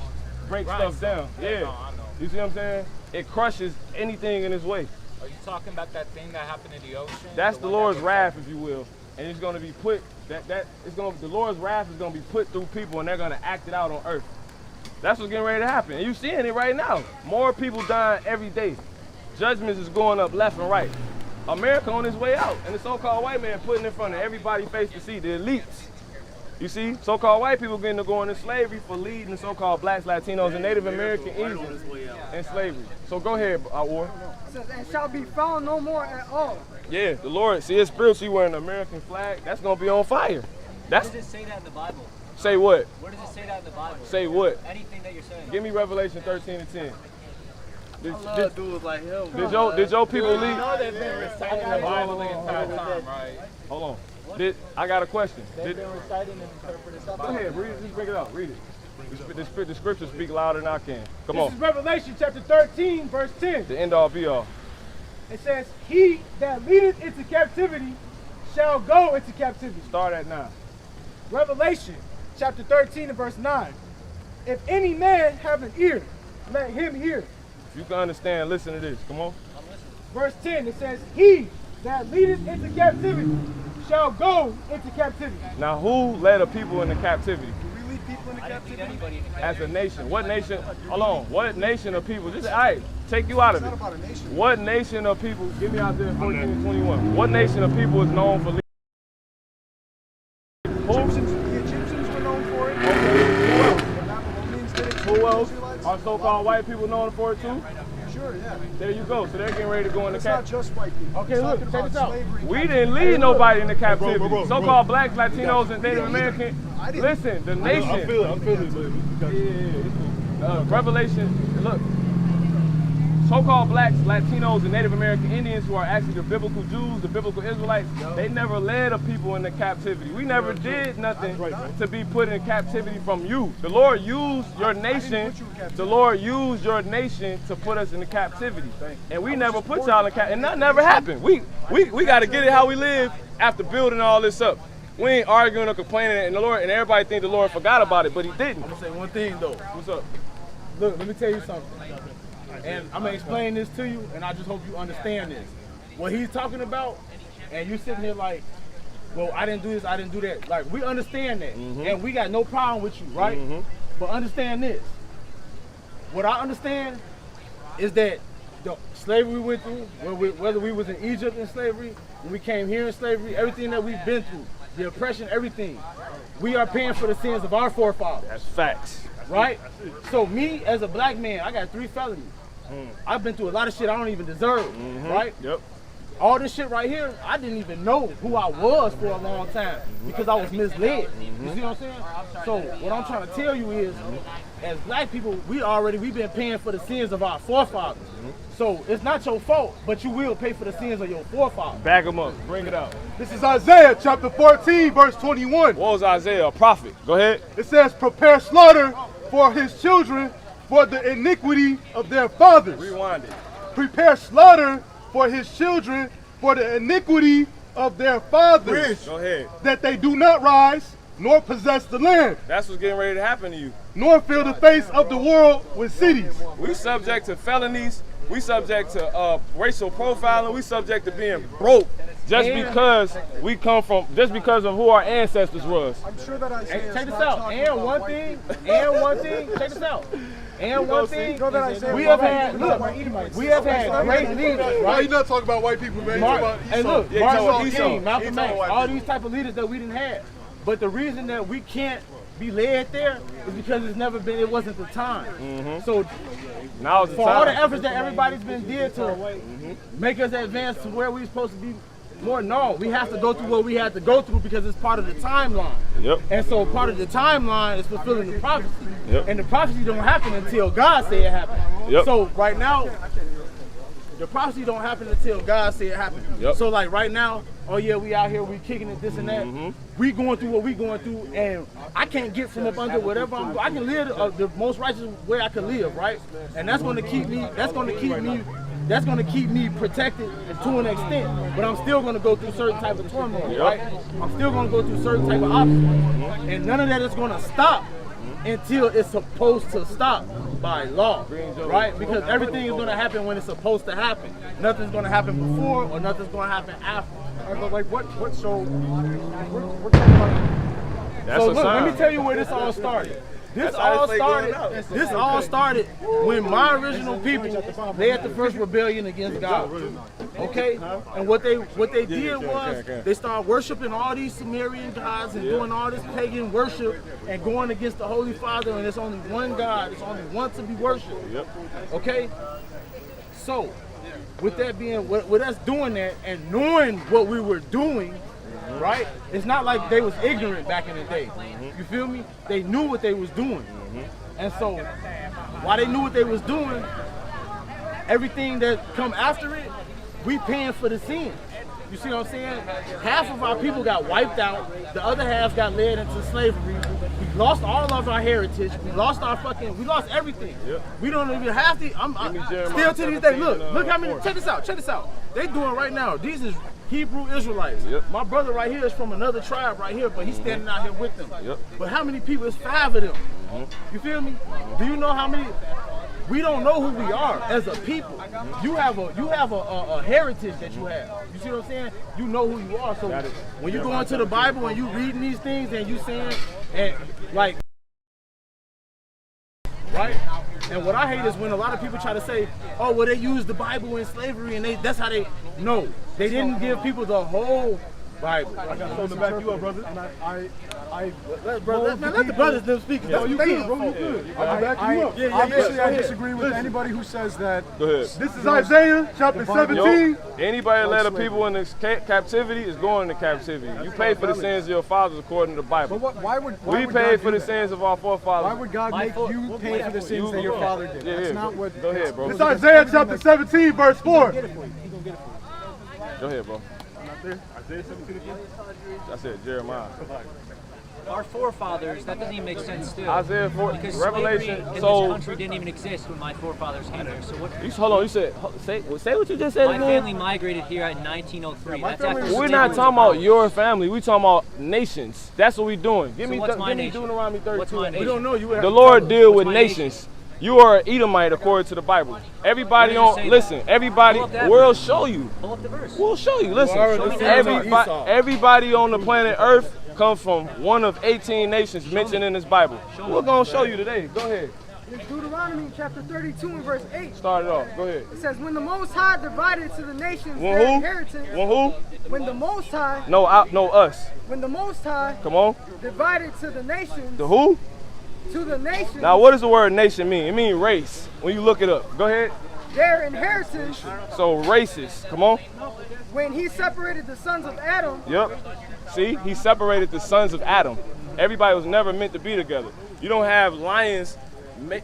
stuff down. Yeah. No, I know. You see what I'm saying? It crushes anything in its way. Are you talking about that thing that happened in the ocean? That's the one that Lord's was- wrath, if you will. And it's going to be put, the Lord's wrath is going to be put through people, and they're going to act it out on earth. That's what's getting ready to happen. And you're seeing it right now. More people dying every day. Judgments is going up left and right. America on its way out. And the so-called white man putting in front of everybody face to see, the elites. You see, so-called white people getting to go into slavery for leading the so-called blacks, Latinos, and Native American Indians in slavery. So go ahead, War. It says, and shall be found no more at all. Yeah, the Lord, see his spiritually wearing the American flag, that's going to be on fire. That's, Where does it say that in the Bible? say what? Where does it say that in the Bible? Say what? Anything that you're saying. Give me Revelation 13 and 10. I love dudes like him. Did your people You leave? know they've been reciting the Bible the entire time, right? Hold on. I got a question. They've been reciting and interpreting. Go ahead, read it. Just bring it out. Read it. The scriptures speak louder than I can. Come This on. is Revelation chapter 13, verse 10. The end all be all. It says, he that leadeth into captivity shall go into captivity. Start at 9. Revelation chapter 13 and verse 9. If any man have an ear, let him hear. If you can understand, listen to this. Come on. Verse 10, it says, he that leadeth into captivity shall go into captivity. Now, who led a people into captivity? We lead people into I didn't lead captivity. anybody into As a nation. What nation? Hold on. What nation of people? Just, all right, take you out of it. What nation of people? Give me Isaiah 14 and 21. What nation of people is known for leading? The Egyptians were known for it. The Babylonians did it. Who else? Israelites. Are so-called white people known for it too? Sure, yeah. There you go. So they're getting ready to go into It's not captivity. just white people. Okay, It's look, talking check about this out. slavery and We captivity. didn't lead nobody into captivity. bro. So-called blacks, Latinos, and Native didn't either. American. I didn't. Listen, the nation. I feel it. Yeah. Revelation, look. So-called blacks, Latinos, and Native American Indians, who are actually the biblical Jews, the biblical Israelites, they never led a people into captivity. We never did nothing to be put in captivity from you. The Lord used your nation. The Lord used your nation to put us into captivity, and we never put y'all in captivity. And that never happened. We got to get it how we live after building all this up. We ain't arguing or complaining, and everybody think the Lord forgot about it, but He didn't. I'm gonna say one thing though. What's up? look, let me tell you something. And I'm gonna explain this to you, and I just hope you understand this. What he's talking about, and you sitting here like, well, I didn't do this, I didn't do that. Like, we understand that, and we got no problem with you, right? But understand this. What I understand is that the slavery we went through, whether we was in Egypt in slavery, when we came here in slavery, everything that we've been through, the oppression, everything, we are paying for the sins of our forefathers. That's facts. Right? So me, as a black man, I got 3 felonies. I've been through a lot of shit I don't even deserve, right? Yep. All this shit right here, I didn't even know who I was for a long time because I was misled. You see what I'm saying? So what I'm trying to tell you is, as black people, we've been paying for the sins of our forefathers. So it's not your fault, but you will pay for the sins of your forefathers. Back them up. Bring it out. This is Isaiah chapter 14, verse 21. What was Isaiah? A prophet. Go ahead. It says, prepare slaughter for his children for the iniquity of their fathers. Rewind it. Prepare slaughter for his children for the iniquity of their fathers. Go ahead. That they do not rise nor possess the land, That's what's getting ready to happen to you. nor fill the face of the world with cities. We subject to felonies. We subject to racial profiling. We subject to being broke just because we come from, just because of who our ancestors was. I'm sure that Isaiah Check this out. And one thing, check this out. And one thing, we have had great leaders, Why right? you not talking about white people, man? And look, Yeah, Martin talking Luther about King, Esau. Malcolm He talking X, white all people. these type of leaders that we didn't have. But the reason that we can't be led there is because it wasn't the time. So Now is the for all the time. efforts that everybody's been did to make us advance to where we're supposed to be more, no, we have to go through what we had to go through because it's part of the timeline. Yep. And so part of the timeline is fulfilling the prophecy. Yep. And the prophecy don't happen until God say it happen. Yep. So right now, the prophecy don't happen until God say it happen. Yep. So like right now, oh yeah, we out here, we kicking it, this and that. We going through what we going through, and I can't get from up under whatever I'm doing. I can live the most righteous way I can live, right? And that's going to keep me. That's going to keep me protected to an extent. But I'm still going to go through certain type of turmoil, right? I'm still going to go through certain type of obstacles, and none of that is going to stop until it's supposed to stop by law, right? Because everything is going to happen when it's supposed to happen. Nothing's going to happen before, or nothing's going to happen after. But like so we're talking about That's So a look, sign. let me tell you where this all started. This That's how all this play going out. started. This all started when my original people led the first rebellion against God. Okay, and what they did was they started worshiping all these Sumerian gods and doing all this pagan worship and going against the Holy Father. And there's only one God. There's only one to be worshipped. Okay, so with that being, with us doing that and knowing what we were doing. Right? It's not like they was ignorant back in the day. You feel me? They knew what they was doing. And so, while they knew what they was doing, everything that come after it, we paying for the sin. You see what I'm saying? Half of our people got wiped out. The other half got led into slavery. We lost all of our heritage. We lost everything. We don't even have to. Still to this day, look how many, check this out. They doing right now. These is Hebrew Israelites. My brother right here is from another tribe right here, but he's standing out here with them. But how many people? It's 5 of them. You feel me? Do you know how many? We don't know who we are as a people. You have a heritage that you have. You see what I'm saying? You know who you are. So when you go into the Bible and you reading these things and you saying, and like, right? And what I hate is when a lot of people try to say, oh, well, they used the Bible in slavery and that's how they, no. They didn't give people the whole Bible. I got something to back you up, brother. and Let the brothers them speak. No, you good, bro. You good. I'm backing you up. Obviously, I disagree with anybody who says that. Go ahead. This is Isaiah chapter 17. Anybody that led a people into captivity is going into captivity. You pay for the sins of your fathers according to the Bible. But why would We God paid for do the that? sins of our forefathers. Why would God make you pay for the sins that your father did? Yeah, That's not what. Go ahead, bro. It's Isaiah chapter 17, verse 4. Go ahead, bro. Isaiah 17 again? I said Jeremiah. Our forefathers, that doesn't even make sense still. Isaiah 4, Because Revelation. slavery in So this country didn't even exist when my forefathers came here. So what? hold on. You said say what you just said My again. family migrated here in 1903. That's after We're slavery not was talking about abolished. your family. We talking about nations. That's what we doing. Give So me what's my give me nation? Deuteronomy 32. What's my We nation? don't know. You would have The to Lord tell us. deal with What's my nations. You are an Edomite according to the Bible. Everybody Where does it on, say listen, that? everybody, Pull up that we'll verse. show you. Pull up the verse. We'll show you. Listen, Esau. everybody on the planet Earth comes from one of 18 nations mentioned in this Bible. We're going to show you today. Go ahead. In Deuteronomy chapter 32 and verse 8. Start it off. Go ahead. It says, when the Most High divided to the nations When their who? inheritance. When who? When the Most High. No, no, us. When the Most High Come on. divided to the nations. The who? To the nations. Now, what does the word nation mean? It means race. When you look it up. Go ahead. Their inheritance. So, racist. Come on. When he separated the sons of Adam. Yep. See, he separated the sons of Adam. Everybody was never meant to be together. You don't have lions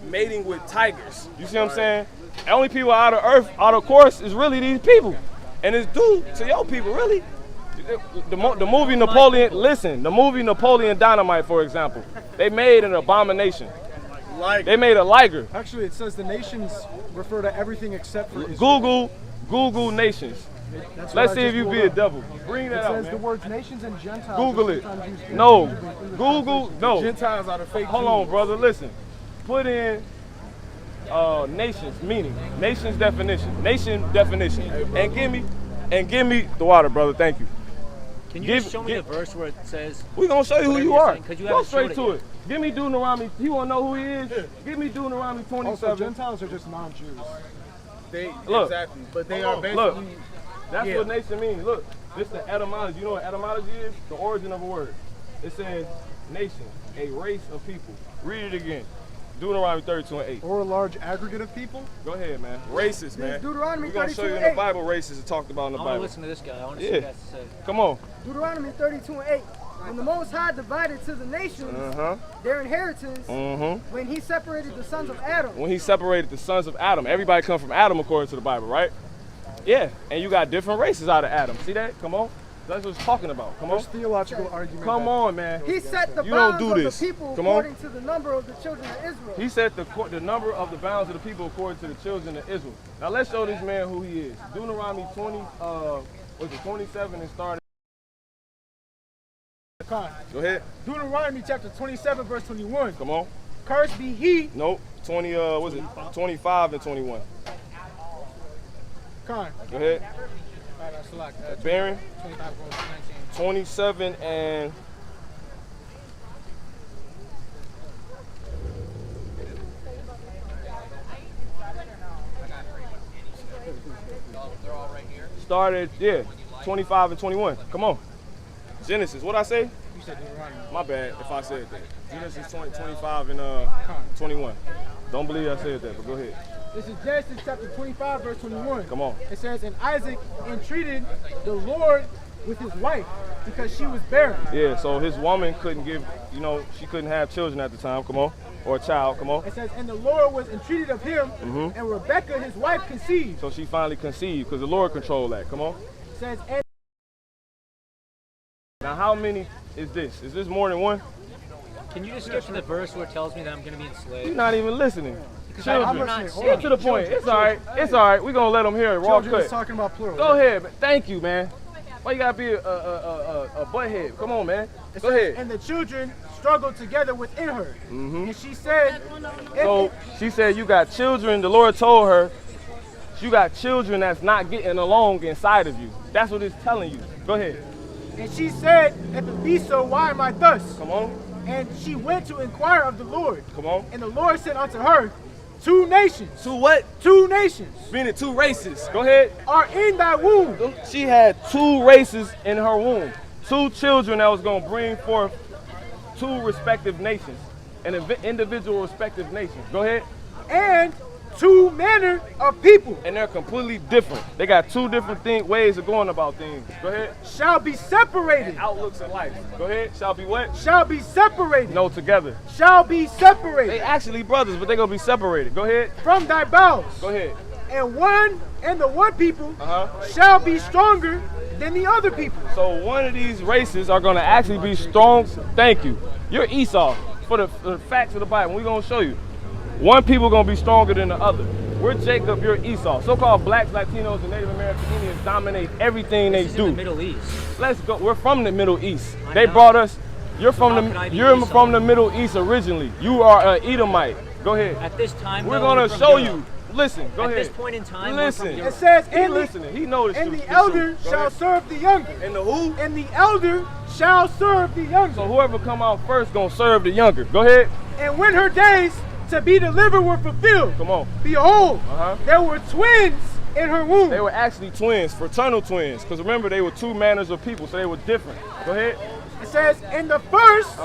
mating with tigers. You see what I'm saying? The only people out of earth, out of course, is really these people. And it's due to your people, really. The movie Napoleon, listen, the movie Napoleon Dynamite, for example, they made an abomination. They made a liger. Actually, it says the nations refer to everything except for Israel. Google nations. That's Let's what see I if you just be a pulled up. devil. Bring that It out, says man. the words nations and Gentiles. Google are it. sometimes used No. interchangeably. Google, no. Gentiles are the fake Hold on, brother. Listen. Put in nations meaning. Nations definition. Nation definition. And give me the water, brother. Thank you. Can you just show me the verse where it says? We're gonna show you who whatever you you're are. saying, 'cause you Go haven't straight showed to it it. Give me Deuteronomy. You wanna know who he is? Give me Deuteronomy 27. Also, Gentiles are just non-Jews. Look. Exactly. But they are basically. Look. That's what nation means. Look, this is the etymology. You know what etymology is? The origin of a word. It says nation, a race of people. Read it again. Deuteronomy 32 and 8. Or a large aggregate of people. Go ahead, man. Racist, man. Deuteronomy We're gonna show you in 32 the and 8. Bible races are talked about in the I want to Bible. listen to this guy. I want to see what he has to say. Come on. Deuteronomy 32 and 8. When the Most High divided to the nations their inheritance, when he separated the sons of Adam. When he separated the sons of Adam. Everybody come from Adam according to the Bible, right? Yeah. And you got different races out of Adam. See that? Come on. That's what it's talking about. Come on. There's theological argument. Come on, man. He set the You don't bounds do of this. the people Come on. according to the number of the children of Israel. He set the number of the bounds of the people according to the children of Israel. Now let's show this man who he is. Deuteronomy 27 and start. Go ahead. Deuteronomy chapter 27, verse 21. Come on. Cursed be he. Nope. 25 and 21. Con. Go ahead. Baron. 25, verse 19. 27 and started, 25 and 21. Come on. Genesis, what I say? You said Deuteronomy. My bad if I said that. Genesis 25 and 21. Don't believe I said that, but go ahead. This is Genesis chapter 25, verse 21. Come on. It says, and Isaac entreated the Lord with his wife because she was barren. Yeah, so his woman couldn't give, she couldn't have children at the time. Come on. Or a child. Come on. It says, and the Lord was entreated of him, and Rebekah, his wife, conceived. So she finally conceived because the Lord controlled that. Come on. It says, and now how many is this? Is this more than one? Can you just skip to the verse where it tells me that I'm going to be enslaved? You're not even listening. I'm not Get to the point. It's all right. It's all right. We're going to let them hear it raw Children is cut. talking about plural. Go ahead. Man. Thank you, man. Why you got to be a butthead? Come on, man. Go ahead. and the children struggled together within her. And she said, So she said, you got children. The Lord told her, you got children that's not getting along inside of you. That's what it's telling you. Go ahead. and she said, if it be so, why am I thus? Come on. And she went to inquire of the Lord. Come on. And the Lord said unto her, 2 nations. Two what? 2 nations. Meaning 2 races. Go ahead. Are in thy womb. She had 2 races in her womb. 2 children that was going to bring forth 2 respective nations. And individual respective nations. Go ahead. And 2 manner of people. And they're completely different. They got 2 different ways of going about things. Go ahead. Shall be separated. Outlooks in life. Go ahead. Shall be what? Shall be separated. No, together. Shall be separated. They actually brothers, but they're going to be separated. Go ahead. From thy bowels. Go ahead. And the one people shall be stronger than the other people. So one of these races are going to actually be strong. Thank you. You're Esau. For the facts of the Bible, we're going to show you. One people going to be stronger than the other. We're Jacob, you're Esau. So-called blacks, Latinos, and Native American Indians dominate everything they do. In the Middle East. Let's go. We're from the Middle East. They brought us. You're from the Middle East originally. You are an Edomite. Go ahead. At this time, We're though, gonna from show Europe. you. Listen, go At ahead. this point in time, listen. we're from It says, He listening. He knows and the the elder truth. Go shall ahead. serve the younger. And the who? And the elder shall serve the younger. So whoever come out first gonna serve the younger. Go ahead. And when her days to be delivered were fulfilled, Come on. behold, Uh-huh. there were twins in her womb. They were actually twins, fraternal twins. Because remember, they were two manners of people, so they were different. Go ahead. It says, and the first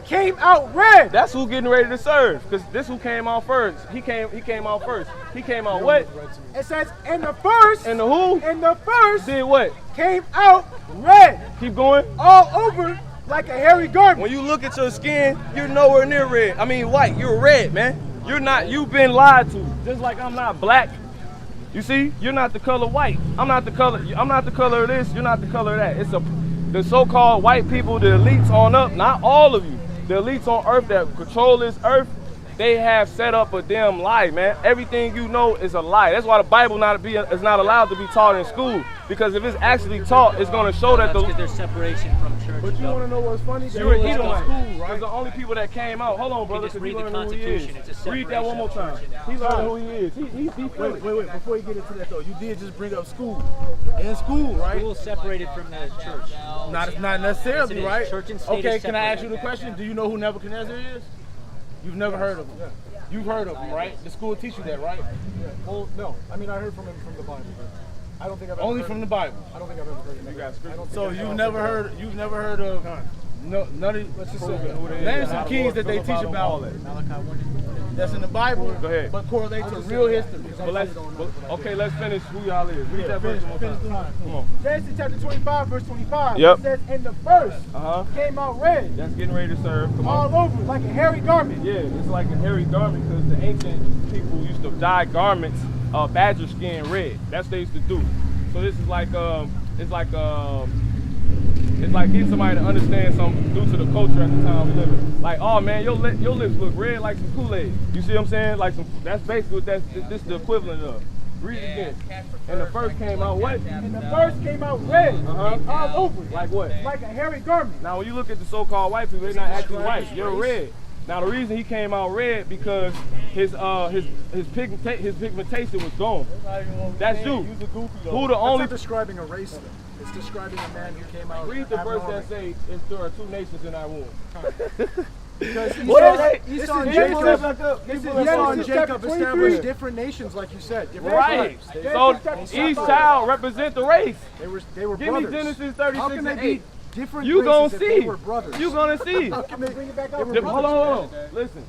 came out red. That's who getting ready to serve. Because this who came out first. He came out first. He came out what? It says, and the first, And the who? and the first Did what? came out red, Keep going. all over like a hairy garment. When you look at your skin, you're nowhere near red. I mean white. You're red, man. You're not. You've been lied to. Just like I'm not black. You see, you're not the color white. I'm not the color of this. You're not the color of that. It's the so-called white people, the elites on up. Not all of you. The elites on earth that control this earth. They have set up a damn lie, man. Everything you know is a lie. That's why the Bible is not allowed to be taught in school. Because if it's actually taught, it's going to show that That's because there's separation from church. But you want to know what's funny? You're an They go to Edomite. school, right? Because the only people that came out. Hold on, brother, just because you read the learn who he is. Constitution. It's a Read that one more time. separation. He learned who he is. He Wait. Before you get into that though, you did just bring up school. In school, right? School separated from the church. Not necessarily, Yes, it is. right? Church and state Okay, is can I ask you separated. the question? Do you know who Nebuchadnezzar is? You've never heard of him. You've heard of him, right? The school teach you that, right? Well, no. I mean, I heard from him from the Bible, but I don't think I've ever Only heard from of- the Bible. I don't think I've ever heard of it. So you've never heard of none of. Let's just say, name some kings that they teach about that's in the Bible, Go ahead. but correlate to real history. Okay, let's finish who y'all is. Read that verse one more time. Come on. Genesis chapter 25, verse 25. Yep. It says, and the first Uh-huh. came out red, That's getting ready to serve. Come on. all over like a hairy garment. Yeah, it's like a hairy garment because the ancient people used to dye garments badger skin red. That's what they used to do. So this is like it's like getting somebody to understand something due to the culture at the time we live in. Like, oh man, your lips look red like some Kool-Aid. You see what I'm saying? Like that's basically what this is the equivalent of. Read it again. And the first came out what? And the first came out red, all over, Like what? like a hairy garment. Now when you look at the so-called white people, they're not actually white. You're red. Now the reason he came out red because his pigmentation was gone. That's you. Who the That's only not describing a race, though. It's describing a man who came out. read the verse abnormal. that say there are two nations in our womb. Because This Esau and is Genesis Jacob chapter 23. established different nations, like you said. Different Right. tribes. So each child represent the race. They were Give brothers. me Genesis How 36 can and they 8. be different You gonna races if see. they were brothers? You gonna see. How can they Bring it back they up. were Hold brothers. on. Listen.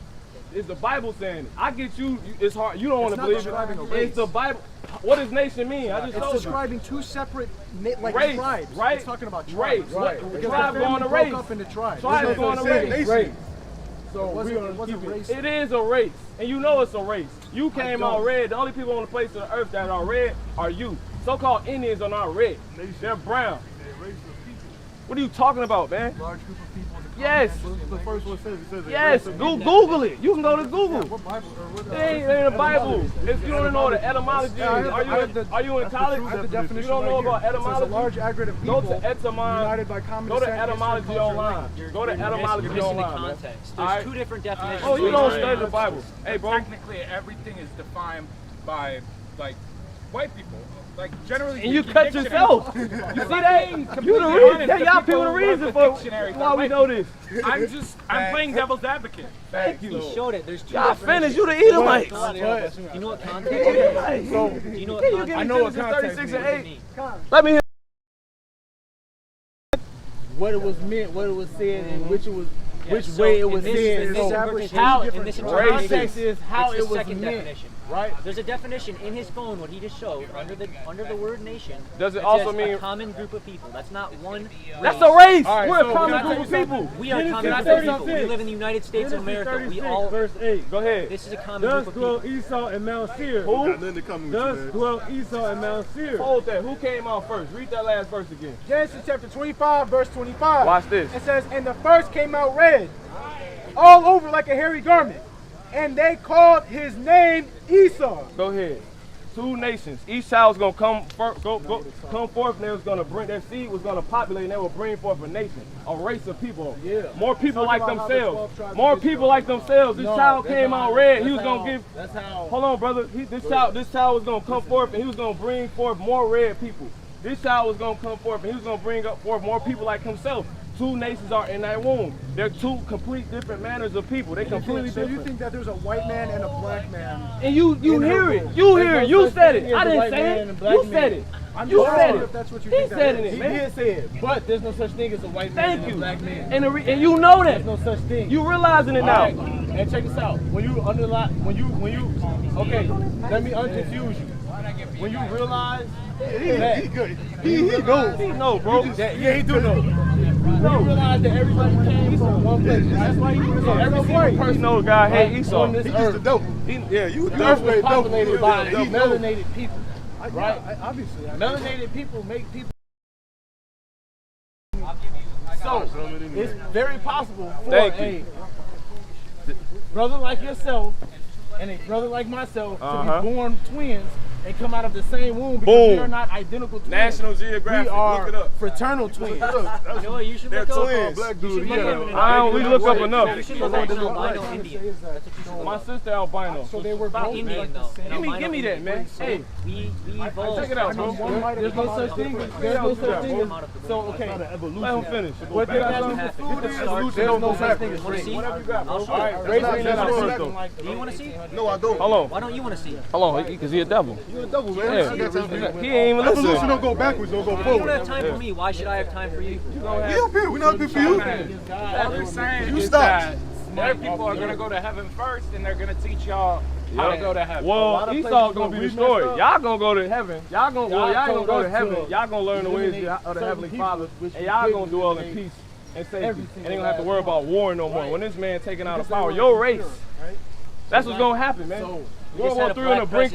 It's the Bible saying it. I get you. It's hard. You don't want to not believe describing a it. race. It's the Bible. What does nation mean? I just It's told you. describing two separate Race, tribes. right? It's talking about Race. tribes. Right. Because Tribe the going to family race. broke up into tribes. Tribe going to race. So It wasn't- we're it wasn't gonna race. It is a race, and you know it's a race. You came out red. The only people on the face of the earth that are red are you. So-called Indians are not red. They're brown. What are you talking about, man? Large group of people. In the Yes. The first one says, it says Yes. Google it. You can go to Google. What Bible? Or what, It ain't in the Bible. If you don't know what the etymology is, are you in college? You don't know about There's a etymology? large aggregate of Go people to etymology. united by common Go to descent, history, etymology culture, and online. language. Go to etymology You're missing the online, man. context. All There's right. two different definitions. Oh, you of don't race. study the Bible. Hey, bro. Technically, everything is defined by like white people. Like generally, And you the cut dictionary- yourself. You see that? You the reason. Tell y'all people the reason for why we know this. I'm playing devil's advocate. Thank you. He showed it. There's two Y'all definitions. finished. You the Edomites. Do you know what context is? So, Do you know what can you context give I me know what Genesis context 36 means. and 8? Let me hear. what it was meant, what it was said, and which it was, which so way it in was this- said. in this So interpretation- how in this the interpretation, context is how it's it the was second meant. definition. Right? There's a definition in his phone, what he just showed, under the word nation. Does it that also says mean- a common group of people? That's not one. That's a race. All right, We're so a common can I group tell of you people. We are a common Genesis group of people. 36. We live in the United States of America. We all. Verse 8. Go ahead. This is a common Thus group of dwelt people. Esau and Mount Seir. Who? Nothing to come with Thus you, man. dwelt Esau and Mount Seir. Hold that. Who came out first? Read that last verse again. Genesis chapter 25, verse 25. Watch this. It says, and the first came out red, all over like a hairy garment. And they called his name Esau. Go ahead. 2 nations. Each child was gonna come forth, and they was gonna bring their seed was gonna populate, and they would bring forth a nation, a race of people. Yeah. More people like themselves. More people like themselves. This child came out red. He was gonna give. That's how. Hold on, brother. This child was gonna come forth, and he was gonna bring forth more red people. This child was gonna come forth, and he was gonna bring up forth more people like himself. 2 nations are in that womb. They're 2 complete different manners of people. They completely So different. you think that there's a white man and a black man? And you hear it. You hear it. You said it. I didn't say it. You said it. You said it. If that's what you He think said that it, is. man. He did say it, but there's no such thing as a white man and a black man. And you know that. There's no such thing. You realizing it now. All right. And check this out. When you okay, let me unconfuse you. When you realize He good. He knows. He know, bro. yeah, he do know. When you realize that everybody came from one place. That's why he was every single person Know guy hate Esau. on this earth. Yeah, you The earth was populated by He melanated people. Right? Obviously. Melanated people make people. So it's very possible for Thank a you. brother like yourself and a brother like myself Uh-huh. to be born twins and come out of the same womb because Boom. we are not identical twins. National Geographic. We are Look it up. fraternal twins. You know what? You should They're look up. twins. Black dude. You should look up We look up enough. You should look up an albino Indian. That's what you should look My up. sister albino. So they were About both Indian like though. the same. An Give me albino that, man. Hey, We evolved. check it out, bro. One might have There's no come out such of thing. different- There's no such thing Come as out of the so womb. okay. Let him finish. What they got What to happened? food is there's no such thing as Wanna race. see? Whatever you got, bro. I'll show All you. right, Race let's ain't not nothing first, like though. Do you want to see? No, I don't. Hold Why don't you want to see? on, because he a devil. You're a double, man. Yeah. I got time for you. He ain't even Evolution listening. don't go backwards, don't go You don't forward. have time for me. Why should I have time for you? We up here. We not good for you. What they're saying You is stop. that their people are gonna go to heaven first, and they're gonna teach y'all how to go to heaven. Well, Esau gonna be destroyed. Y'all gonna go to heaven. Y'all ain't gonna go to heaven. Y'all gonna learn the ways of the Heavenly Father, and y'all gonna dwell in peace and safety. And they gonna have to worry about war no more. When this man taking out of power, your race, that's what's gonna happen, man. World War III on the brink.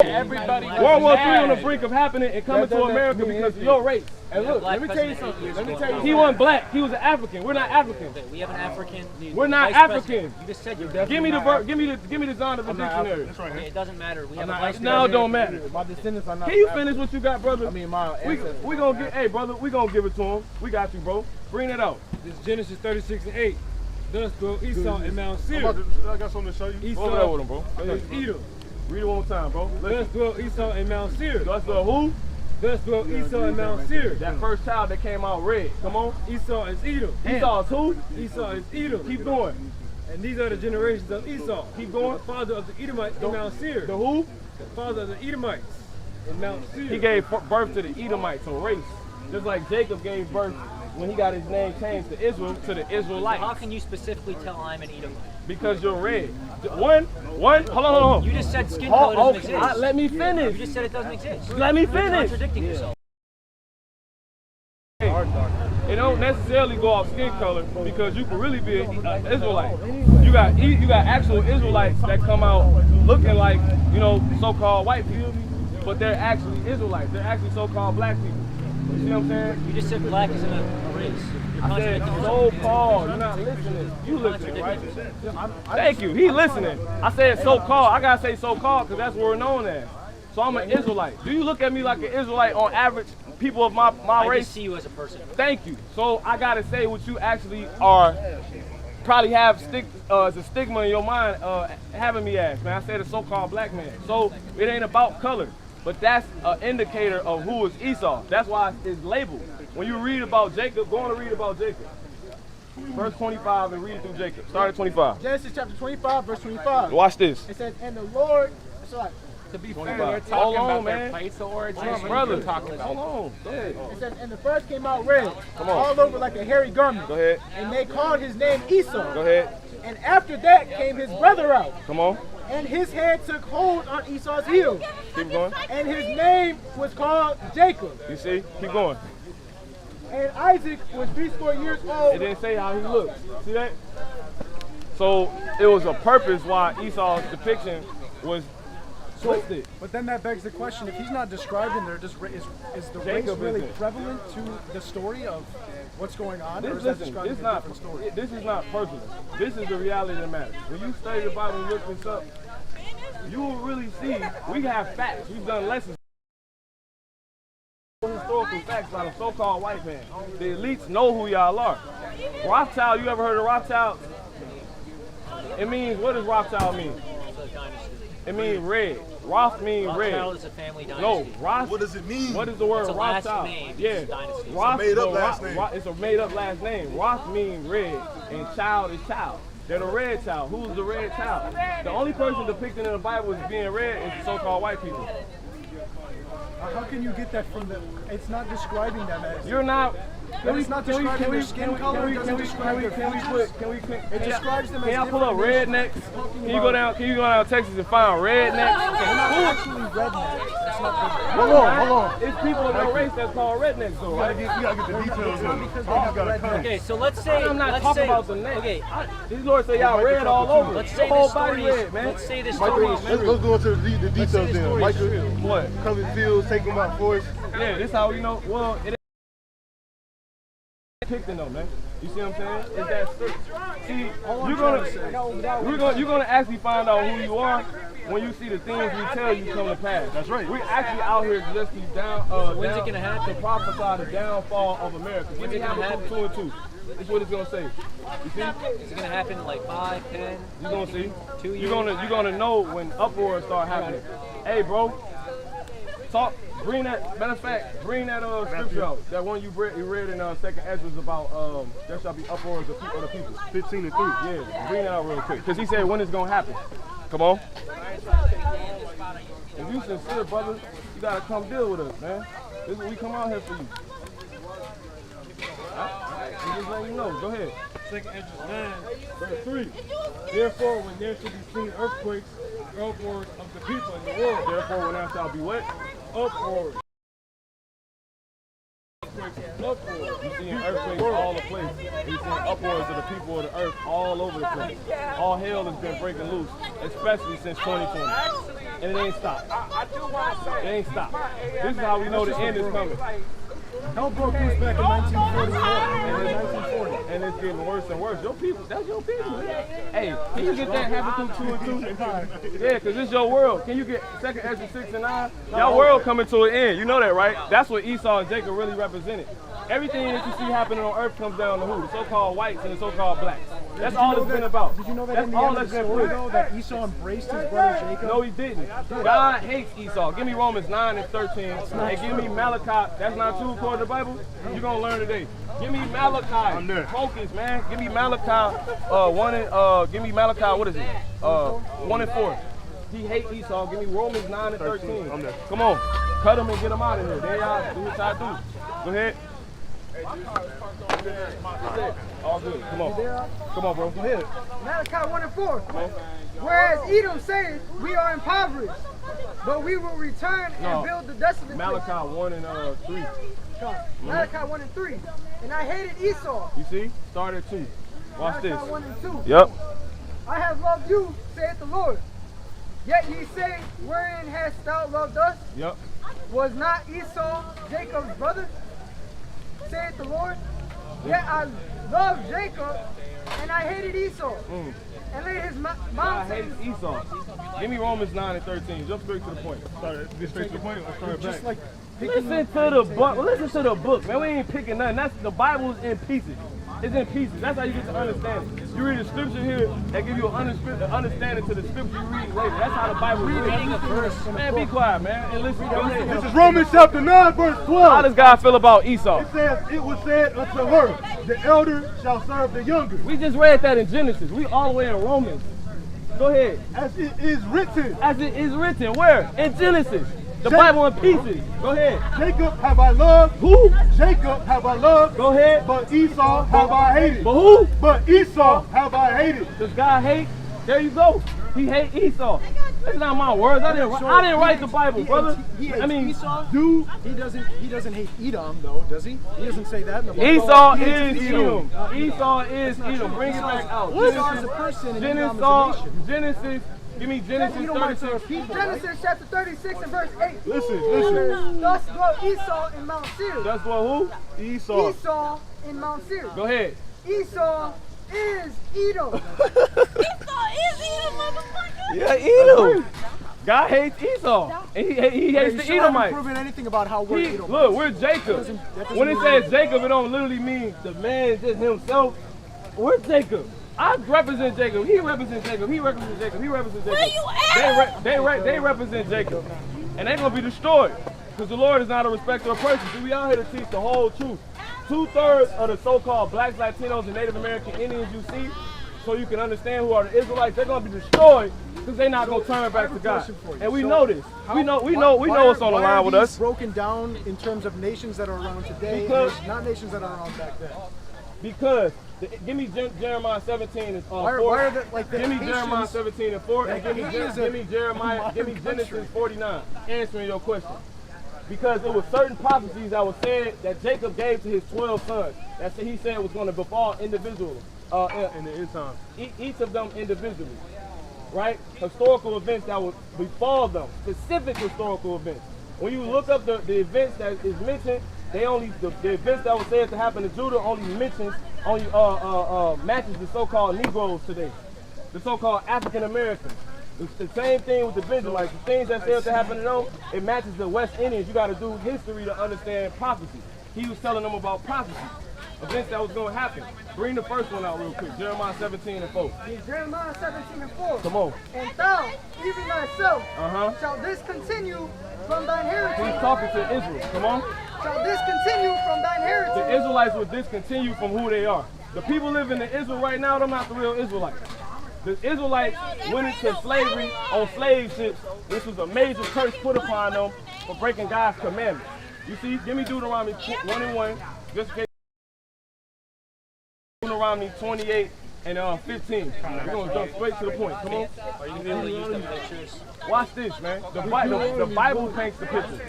World War III on the brink of happening and coming to America because of your race. And look, Black let me tell you president something. 8 Let me years tell ago. you. He wasn't black. He was an African. We're not African. We have an African. We're not vice African. president. You just said you're definitely Give me the not give me the Zonda the dictionary. Okay, it doesn't matter. We have a vice No, it president. don't matter. My descendants are not. Can you African. finish what you got, brother? I mean, my We ancestors. gonna get, hey brother, we gonna give it to him. We got you, bro. Bring it out. This is Genesis 36:8. Thus dwelt Esau and Mount I'm Seir. about to- I got something to show you. Go over there with Esau him, bro. Go ahead. is Edom. Read it one more time, bro. Thus Listen. dwelt Esau and Mount Seir. That's the who? Thus dwelt Esau and Mount Seir. That first child that came out red. Come on. Esau is Edom. Esau is who? Esau is Edom. Keep going. And these are the generations of Esau. Keep going. The father of the Edomites in Mount Seir. The who? The father of the Edomites in Mount Seir. He gave birth to the Edomites, a race. Just like Jacob gave birth when he got his name changed to Israel, to the Israelites. How can you specifically tell I'm an Edomite? Because you're red. Hold on. You just said skin color doesn't exist. Let me You finish. just said it doesn't exist. Let me You're finish. contradicting yourself. It don't necessarily go off skin color because you can really be an Israelite. You got actual Israelites that come out looking like, so-called white people, but they're actually Israelites. They're actually so-called black people. You see what I'm saying? You just said black isn't a race. You're I said contradicting yourself. so-called. You're not listening. You listening, right? Contradicting Thank you. He listening. I said so-called. I gotta say so-called because that's what we're known as. So I'm an Israelite. Do you look at me like an Israelite on average? People of my I race. just see you as a person. Thank you. So I gotta say what you actually are. Probably have as a stigma in your mind having me as, man. I said a so-called black man. So it ain't about color, but that's an indicator of who is Esau. That's why it's labeled. When you read about Jacob, go on and read about Jacob. Verse 25 and read it through Jacob. Start at 25. Genesis chapter 25, verse 25. Watch this. It says, and the Lord, sorry, To be fair, 25. they're Hold talking on, about man. their place of origin. My What brother. you talking about? Hold on. Go ahead. it says, and the first came out red, Come on. all over like a hairy garment. Go ahead. And they called his name Esau. Go ahead. And after that came his brother out. Come on. And his hand took hold on Esau's heel. Keep going. And his name was called Jacob. You see? Keep going. And Isaac was 80 years It old. didn't say how he looked. See that? So it was a purpose why Esau's depiction was twisted. But then that begs the question: if he's not described in there, is the race Jacob really isn't. prevalent to the story of what's going on, or This, is that listen, described this in a not, different story? this is not personal. This is the reality of the matter. When you study the Bible and look this up, you will really see we have facts. We've done lessons. Historical facts by the so-called white man. The elites know who y'all are. Rawchaa, you ever heard of Rawchaa? It means, what does Rawchaa mean? It means red. Roth means red. Rothschild is a family dynasty. No, Roth. What does it mean? What is the word It's a last Rothschild? name. Yeah, It's a dynasty. Roth, It's a made-up last name. It's a made-up last name. Roth means red, and child is child. They're the red child. Who's the red child? The only person depicted in the Bible as being red is the so-called white people. How can you get that from the? It's not describing them as. You're not. It's not describing their skin color. It doesn't describe their features. It describes them as. Can y'all pull up rednecks? Can you go down Texas and find rednecks? They're not actually rednecks. That's not. Hold on. It's people of your race that's called rednecks, though, right? You gotta get the details in. Okay, so let's say. I'm not let's talking say, about the name. Okay, These lords say y'all red all over. let's Your say whole this body story. red, man. Let's say this story. Let's go into the details then. Michael, What? covered fields, take them out force. Yeah, this how we know. Well, it ain't picking though, man. You see what I'm saying? It's that strict. See, you're gonna actually find out who you are when you see the things we tell you come to pass. That's right. We're actually out here just to When's it gonna happen? To prophesy the downfall of America. When's it gonna happen? 2 and 2. This is what it's gonna say. You see? Is it gonna happen in like 5, 10? You're gonna see. 2 years? You're gonna know when uproars start happening. Hey, bro. Talk. Bring that. Matter of fact, bring that scripture out. That one you read in 2nd Ezra about there shall be uproars of the people. 15 and 3. Yeah, bring that out real quick. Because he said when it's gonna happen. Come on. If you sincere, brother, you gotta come deal with us, man. This is what we come out here for you. Alright, I'm just letting you know. Go ahead. 2nd Ezra 9, verse 3. Therefore, when there shall be seen earthquakes, uproars of the people in the world. Therefore, when there shall be what? Uproars. You see earthquakes all the place. You see upwards of the people of the earth all over the place. All hell has been breaking loose, especially since 2020. And it ain't stopped. It ain't stopped. This is how we know the end is coming. Hell broke loose back in 1940. And it's getting worse and worse. Your people, that's your people. Hey, can you get that Habakkuk 2 and 2? Yeah, because it's your world. Can you get 2nd Ezra 6 and 9? Your world coming to an end. You know that, right? That's what Esau and Jacob really represented. Everything that you see happening on earth comes down to who? The so-called whites and the so-called blacks. That's all it's been about. Did you know that that's in the all end of the story, though, that Esau embraced his brother Jacob? No, he didn't. God hates Esau. Give me Romans 9 and 13. And give me Malachi. That's not true according to the Bible? You're going to learn today. Give me Malachi. Focus, man. Give me Malachi 1 and, give me Malachi, what is it? 1 and 4. He hates Esau. Give me Romans 9 and 13. Come on. Cut him and get him out of here. There y'all. Do what y'all do. Go ahead. All good. Come on. Come on, bro. Go ahead. Malachi 1 and 4. Whereas Edom said, we are impoverished, but we will return and build the desolate Malachi 1 and 3. Malachi 1 and 3. And I hated Esau. You see? Start at 2. Watch this. Malachi 1 and 2. Yep. I have loved you, saith the Lord. Yet ye say, wherein hast thou loved us? Yep. Was not Esau Jacob's brother? Saith the Lord. Yet I loved Jacob, and I hated Esau. And laid his God mountains. hates Esau. Give me Romans 9 and 13. Jump straight to the point. Get straight to the point. Let's start Just back. like Listen to the book. Listen to the book, man. We ain't picking nothing. That's the Bible's in pieces. It's in pieces. That's how you get to understand it. You read the scripture here, that give you an understanding to the scripture you read later. That's how the Bible is. Reading a verse. Man, be quiet, man, and listen. Go ahead. This is Romans chapter 9, verse 12. How does God feel about Esau? It says, it was said unto her, the elder shall serve the younger. We just read that in Genesis. We all the way in Romans. Go ahead. As it is written. As it is written. Where? In Genesis. The Bible in pieces. Go ahead. Jacob have I loved. Who? Jacob have I loved. Go ahead. But Esau have I hated. But who? But Esau have I hated. Does God hate? There you go. He hate Esau. That's not my words. I didn't write the Bible, brother. I mean, Esau. dude. He doesn't hate Edom though, does he? He doesn't say that in the Bible. Esau is Edom. Esau is Edom. Bring it back out. Esau is a person and Edom is a nation. Genesis. Give me Genesis 36. Genesis chapter 36 and verse 8. Listen. Thus dwelt Esau in Mount Seir. That's what who? Esau. Esau in Mount Seir. Go ahead. Esau is Edom. Esau is Edom, motherfucker. Yeah, Edom. God hates Esau. And he hates the You haven't Edomites. proven anything about how we're Edomites. Look, we're Jacob. When it says Jacob, it don't literally mean the man just himself. We're Jacob. I represent Jacob. He represents Jacob. He represents Jacob. He represents Jacob. Where you at? They represent Jacob. And they're going to be destroyed. Because the Lord is not a respecter of persons. See, we out here to teach the whole truth. 2/3 of the so-called blacks, Latinos, and Native American Indians you see, so you can understand who are the Israelites, they're going to be destroyed because they're not going to turn back to God. And we know this. We know what's on the line with us. Broken down in terms of nations that are around today, Because- and not nations that are around back then. Because, give me Jeremiah 17 and 4. Why are the, like the Give me Jeremiah Haitians- 17 and 4, and give me Haiti is a Jeremiah, give me modern Genesis country. 49, answering your question. Because there were certain prophecies that were said that Jacob gave to his 12 sons. That he said was going to befall individually. In the end time. Each of them individually. Right? Historical events that would befall them. Specific historical events. When you look up the events that is mentioned, they only the events that were said to happen to Judah only matches the so-called Negroes today. The so-called African Americans. It's the same thing with the Benjamites. The things that said to happen to them, it matches the West Indians. You got to do history to understand prophecy. He was telling them about prophecy, events that was going to happen. Bring the first one out real quick. Jeremiah 17 and 4. Jeremiah 17 and 4. Come on. And thou, even thyself, shall discontinue from thine heritage. He's talking to Israel. Come on. Shall discontinue from thine heritage. The Israelites will discontinue from who they are. The people living in Israel right now, they're not the real Israelites. The Israelites went into slavery on slave ships. This was a major curse put upon them for breaking God's commandments. You see, give me Deuteronomy 1 and 1. Just in case. Deuteronomy 28 and 15. We're going to jump straight to the point. Come on. Are you able to use the pictures? Watch this, man. The Bible paints the picture.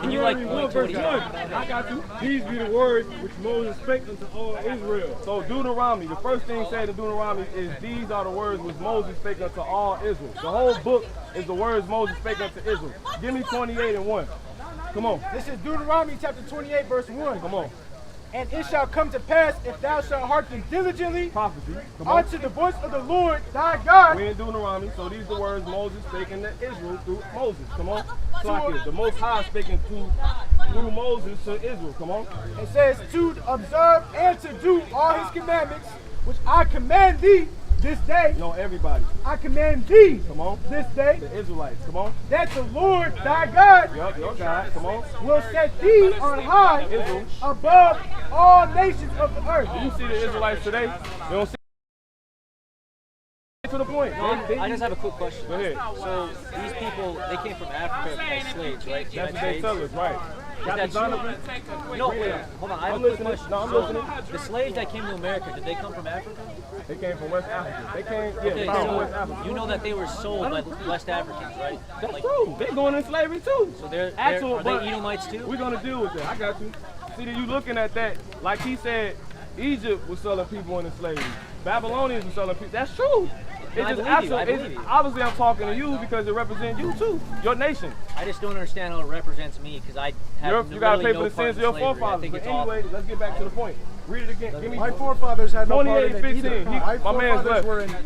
Can you like point to what he's I talking about? got you. These be the words which Moses spake unto all Israel. So Deuteronomy, the first thing said in Deuteronomy is these are the words which Moses spake unto all Israel. The whole book is the words Moses spake unto Israel. Give me 28 and 1. Come on. This is Deuteronomy chapter 28, verse 1. Come on. And it shall come to pass, if thou shalt hearken diligently Prophecy. Come on. unto the voice of the Lord thy God, We in Deuteronomy, so these are the words Moses speaking to Israel through Moses. Come on. It's like it. The Most High speaking through Moses to Israel. Come on. it says to observe and to do all his commandments, which I command thee this day. No, everybody. I command thee Come on. this day, The Israelites. Come on. that the Lord thy God Yup, your God. Come on. will set thee on high Israel. above all nations of the earth. Do you see the Israelites today? They don't see to the point. I just have a quick question. Go ahead. So these people, they came from Africa as slaves, right? The That's United what they States. tell us, right? Is Got that the Donovan? true? No, wait, hold on. I have I'm a quick listening. question. No, I'm So, listening. the slaves that came to America, did they come from Africa? They came from West Africa. They came, Okay, they came from West so Africa. you know that they were sold by West Africans, right? That's Like, true. They're going in slavery too. so they're Actual, are they Edomites too? We're gonna deal with that. I got you. See, that you looking at that, like he said, Egypt was selling people into slavery. Babylonians were selling people. That's true. It's I just believe you. I absolute. believe you. Obviously, I'm talking to you because it represents you too, your nation. I just don't understand how it represents me because I have You gotta pay literally for the no sins part of your in slavery. I forefathers. think But it's awful. anyway, let's get back to the point. Read it again. Give me My forefathers had no part in 28, it either. 15. My My man's forefathers left. were in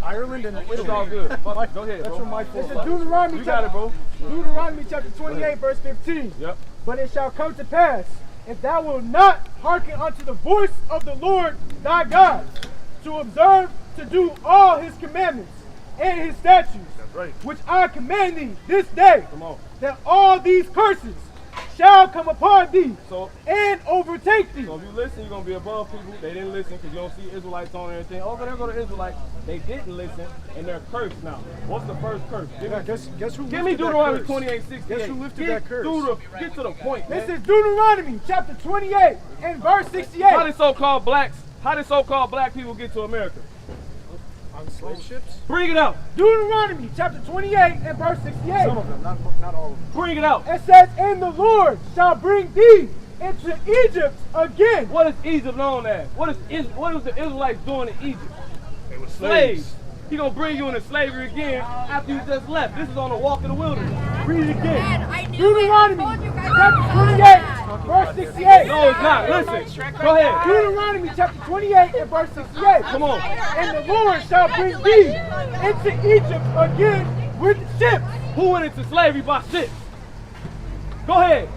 Ireland and Italy. It's all good. Go ahead, That's bro. from my This is forefathers. Deuteronomy, You got it, bro. Deuteronomy chapter 28, verse 15. Yep. But it shall come to pass, if thou wilt not hearken unto the voice of the Lord thy God, to observe to do all his commandments and his statutes, Right. which I command thee this day, Come on. that all these curses shall come upon thee So, and overtake thee. so if you listen, you're gonna be above people. They didn't listen because you don't see Israelites on anything. Oh, there go the Israelites. They didn't listen, and they're cursed now. What's the first curse? Give me, Guess who give me lifted that Deuteronomy curse? 28:68. Guess who lifted Get that curse? Get to the point, man. This is Deuteronomy chapter 28 and verse 68. How did so-called black people get to America? On slave ships? Bring it out. Deuteronomy chapter 28 and verse 68. Some of them, not all of them. Bring it out. It says, and the Lord shall bring thee into Egypt again. What is Egypt known as? What is the Israelites doing in Egypt? They were Slaves. He gonna bring you into slavery again after you just left. This is on the walk in the wilderness. Read it again. Deuteronomy chapter 28, verse 68. No, it's not. Listen. Go ahead. Deuteronomy chapter 28 and verse 68. Come on. And the Lord shall bring thee into Egypt again with ships Who went into slavery by ships? Go ahead.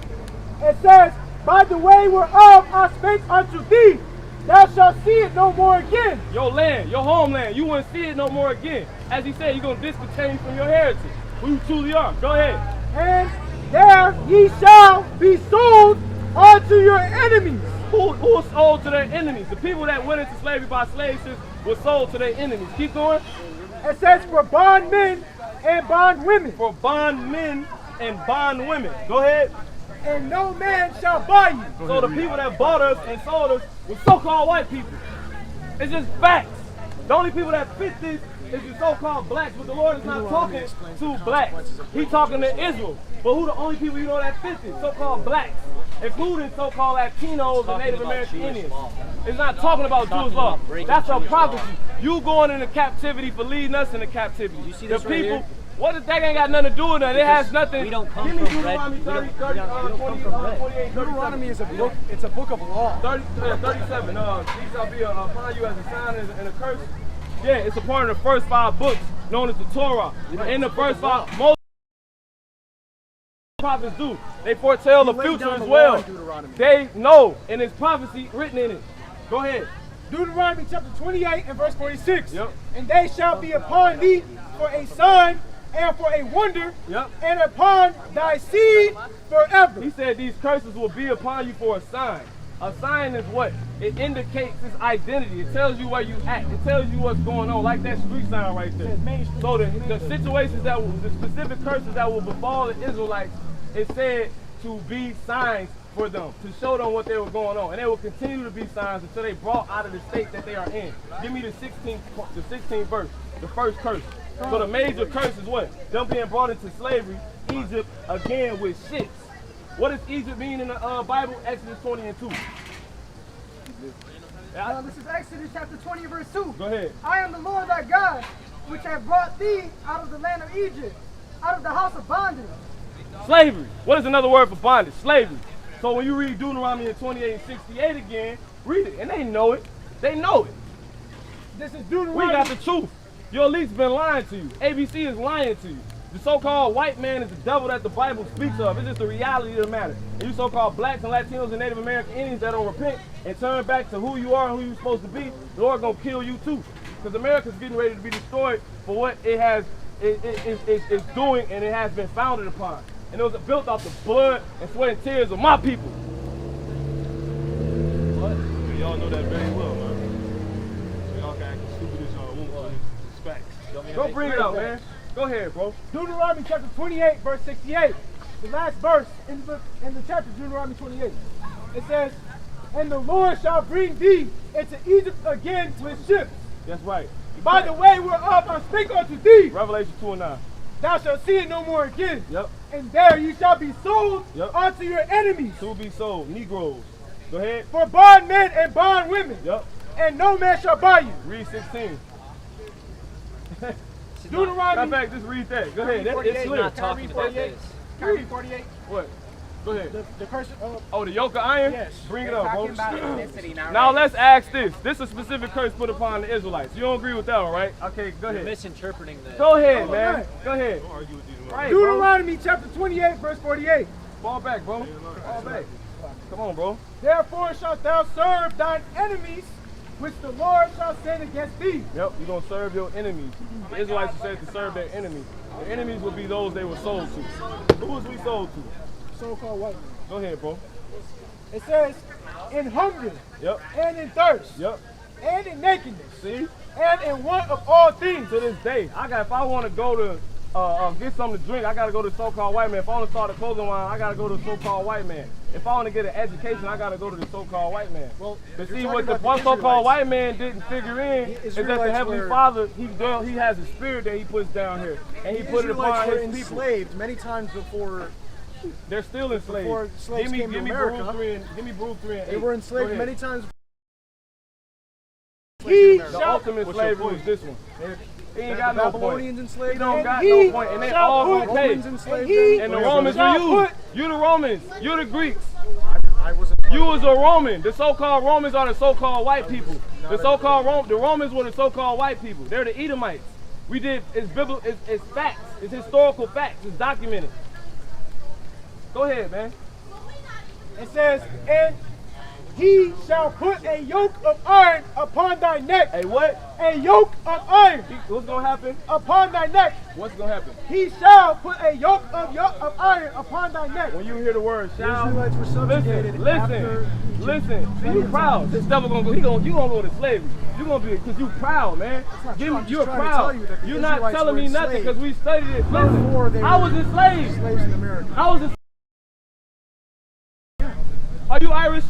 It says, by the way whereof I spake unto thee, thou shalt see it no more again. Your land, your homeland, you wouldn't see it no more again. As he said, you're going to discontinue from your heritage, who you truly are. Go ahead. And there ye shall be sold unto your enemies. Who was sold to their enemies? The people that went into slavery by slave ships were sold to their enemies. Keep going. It says for bondmen and bondwomen. For bondmen and bondwomen. Go ahead. And no man shall buy you. So the people that bought us and sold us were so-called white people. It's just facts. The only people that fit this is the so-called blacks, but the Lord is not talking to blacks. He's talking to Israel. But who the only people you know that fit this? So-called blacks, including so-called Latinos and Native American Indians. It's not talking about Jewish law. That's a prophecy. You going into captivity for leading us into captivity. You see this the right people. here? What if that ain't got nothing to do with it? It has nothing. We don't come Give me from red. Deuteronomy 30, 30, We don't 20, come from red. 28, Deuteronomy is a book. It's a book of law. 37. These shall be upon you as a sign and a curse. Yeah, it's a part of the first 5 books known as the Torah. In the first 5, most prophets do. They foretell the future as well. They know, and it's prophecy written in it. Go ahead. Deuteronomy chapter 28 and verse 46. Yep. And they shall be upon thee for a sign and for a wonder, Yep. and upon thy seed forever. He said these curses will be upon you for a sign. A sign is what? It indicates its identity. It tells you where you at. It tells you what's going on, like that street sign right there. So the situations that will, the specific curses that will befall the Israelites, it said to be signs for them, to show them what they were going on. And they will continue to be signs until they brought out of the state that they are in. Give me the 16th verse, the first curse. So the major curse is what? Them being brought into slavery, Egypt again with ships. What does Egypt mean in the Bible? Exodus 20 and 2. This is Exodus chapter 20 verse 2. Go ahead. I am the Lord thy God, which have brought thee out of the land of Egypt, out of the house of bondage. Slavery. What is another word for bondage? Slavery. So when you read Deuteronomy 28 and 68 again, read it. And they know it. They know it. This is Deuteronomy. We got the truth. Your elite's been lying to you. ABC is lying to you. The so-called white man is the devil that the Bible speaks of. It's just the reality of the matter. And you so-called blacks and Latinos and Native American Indians that don't repent and turn back to who you are and who you're supposed to be, the Lord gonna kill you too. Because America's getting ready to be destroyed for what it's doing and it has been founded upon. And it was built off the blood and sweat and tears of my people. What? Y'all know that very well, man. So y'all can act as stupid as y'all want. It's facts. Don't bring it up, man. Go ahead, bro. Deuteronomy chapter 28 verse 68. The last verse in the chapter, Deuteronomy 28. It says, and the Lord shall bring thee into Egypt again with ships. That's right. By the way whereof I speak unto thee. Revelation 2 and 9. Thou shalt see it no more again. Yep. And there you shall be sold Yep. unto your enemies. To be sold. Negroes. Go ahead. For bondmen and bondwomen. Yep. And no man shall buy you. Read 16. Deuteronomy. In fact, just read that. Go ahead. It's He's clear. not talking about this. Can I read 48? What? Go ahead. The curse of... Oh, the yoke of iron? Yes. Bring it up, bro. ethnicity now. Now let's ask this. This is a specific curse put upon the Israelites. You don't agree with that one, right? Okay, go You're ahead. misinterpreting this. Go ahead, Oh, man. right. Go ahead. Don't argue with these Right, bro. Deuteronomy chapter 28 verse 48. Fall back, bro. Fall back. Come on, bro. Therefore shalt thou serve thine enemies, which the Lord shall send against thee. Yep, you're going to serve your enemies. The Israelites are said to serve their enemies. The enemies will be those they were sold to. Who was we sold to? So-called white men. Go ahead, bro. It says, in hunger, Yep. and in thirst, Yep. and in nakedness, See? and in want of all things. To this day, if I want to go to get something to drink, I got to go to the so-called white man. If I want to start a clothing line, I got to go to the so-called white man. If I want to get an education, I got to go to the so-called white man. Well, but you're see, talking what the about one the so-called Israelites. white man didn't figure in is that the Israelites Heavenly were- Father, he has a spirit that he puts down here. And he put it Israelites upon were his people. enslaved many times before. They're still enslaved. Before slaves came to give me America, Baruch 3 and, give me Baruch 3 and 8. They were enslaved Go ahead. many times. He The shall, ultimate slavery is this one. He ain't got The no Babylonians point. enslaved He don't them. got he no point. And they shall all put gonna pay. Romans enslaved And he them. And the Wait, Romans shall are you. put- You the Romans. You the Greeks. I wasn't. You was a Roman. The so-called Romans are the so-called white people. The so-called the Romans were the so-called white people. They're the Edomites. We did, it's biblical, it's facts. It's historical facts. It's documented. Go ahead, man. It says, and he shall put a yoke of iron upon thy neck. Hey, what? A yoke of iron What's going to happen? upon thy neck. What's going to happen? He shall put a yoke of iron upon thy neck. When you hear the word shall, Israelites were subjugated listen. See, you proud. This devil gonna go. You gonna go to slavery. You gonna be because you proud, man. You're proud. You're not telling me nothing because we studied it. Listen, I was enslaved. slaves in America. I was. Are you Irish?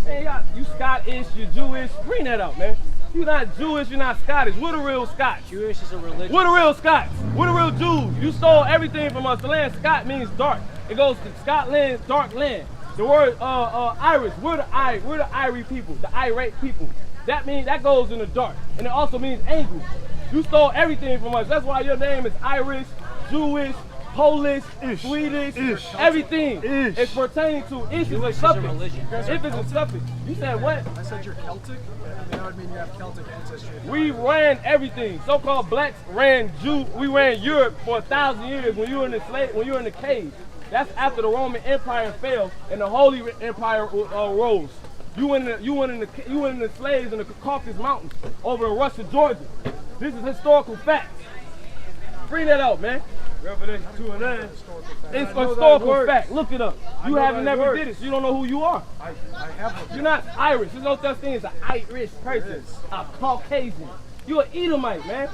Man, you Scottish. You're Jewish. Bring that out, man. You're not Jewish. You're not Scottish. We're the real Scots. Jewish is a religion. We're the real Scots. We're the real Jews. You stole everything from us. The land Scot means dark. It goes to Scotland, dark land. The word Irish, we're the Irie people, the irate people. That means that goes in the dark. And it also means angry. You stole everything from us. That's why your name is Irish, Jewish, Polish, Swedish, everything. It's pertaining to Ish is a suffix. If it's a suffix. You said what? I said you're Celtic, and that would mean you have Celtic ancestry. We ran everything. So-called blacks ran we ran Europe for 1,000 years when you were in the cave. That's after the Roman Empire fell and the Holy Empire rose. You went in the slaves in the Caucasus Mountains over in Russia, Georgia. This is historical facts. Bring that out, man. Revelation 2:9. It's a historical fact. Look it up. You haven't never did it, so you don't know who you are. I have You're not Irish. There's no such thing as an Irish person. A Caucasian. You're an Edomite, man.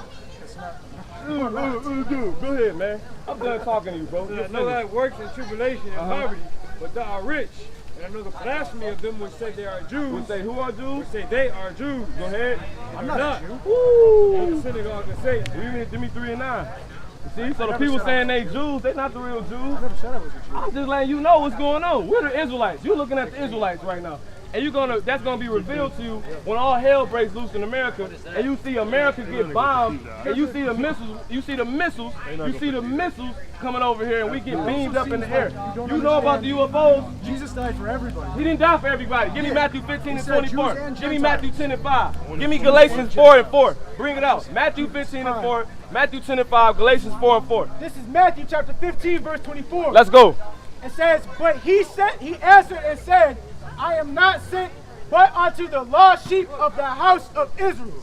Go ahead, man. I'm done talking to you, bro. I know that works in tribulation and poverty, but they are rich. And I know the blasphemy of them which say they are Jews. We say who are Jews? Say they are Jews. Go ahead. I'm not a Jew. Woo! The synagogue of Satan. Read me 3 and 9. See, so the people saying they Jews, they not the real Jews. I never said I was a Jew. I'm just letting you know what's going on. We're the Israelites. You're looking at the Israelites right now. And that's gonna be revealed to you when all hell breaks loose in America, and you see America get bombed, and you see the missiles coming over here, and we get beamed up in the air. You know about the UFOs? Jesus died for everybody. He didn't die for everybody. Give me Matthew 15 and 24. Give me Matthew 10 and 5. Give me Galatians 4 and 4. Bring it out. Matthew 15 and 4. Matthew 10 and 5. Galatians 4 and 4. This is Matthew chapter 15, verse 24. Let's go. It says, but he answered and said, I am not sent but unto the lost sheep of the house of Israel.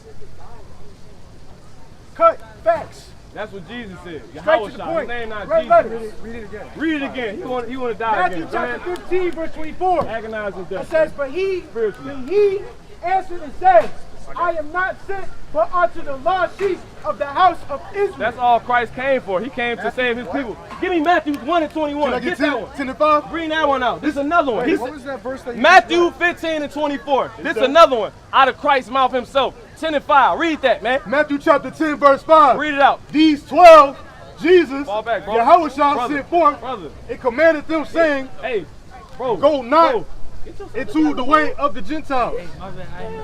Cut. Facts. That's what Jesus said. Straight to the point. His name not Red Jesus. letters. Read it again. Read it again. He want to die Matthew again. chapter 15, verse 24. Agonizing death. It says, but he Spiritually. answered and said, I am not sent but unto the lost sheep of the house of Israel. That's all Christ came for. He came to save his people. Give me Matthew 1 and 21. Can I get that one. 10 and 5? Bring that one out. This is another one. What was that verse that you Matthew 15 and 24. This is another one out of Christ's mouth himself. 10 and 5. Read that, man. Matthew chapter 10, verse 5. Read it out. These 12, Jesus, Fall back, bro. Yahweh Brother. sent forth, Brother. and commanded them, saying, Hey, bro. go not Bro. into the way of the Gentiles.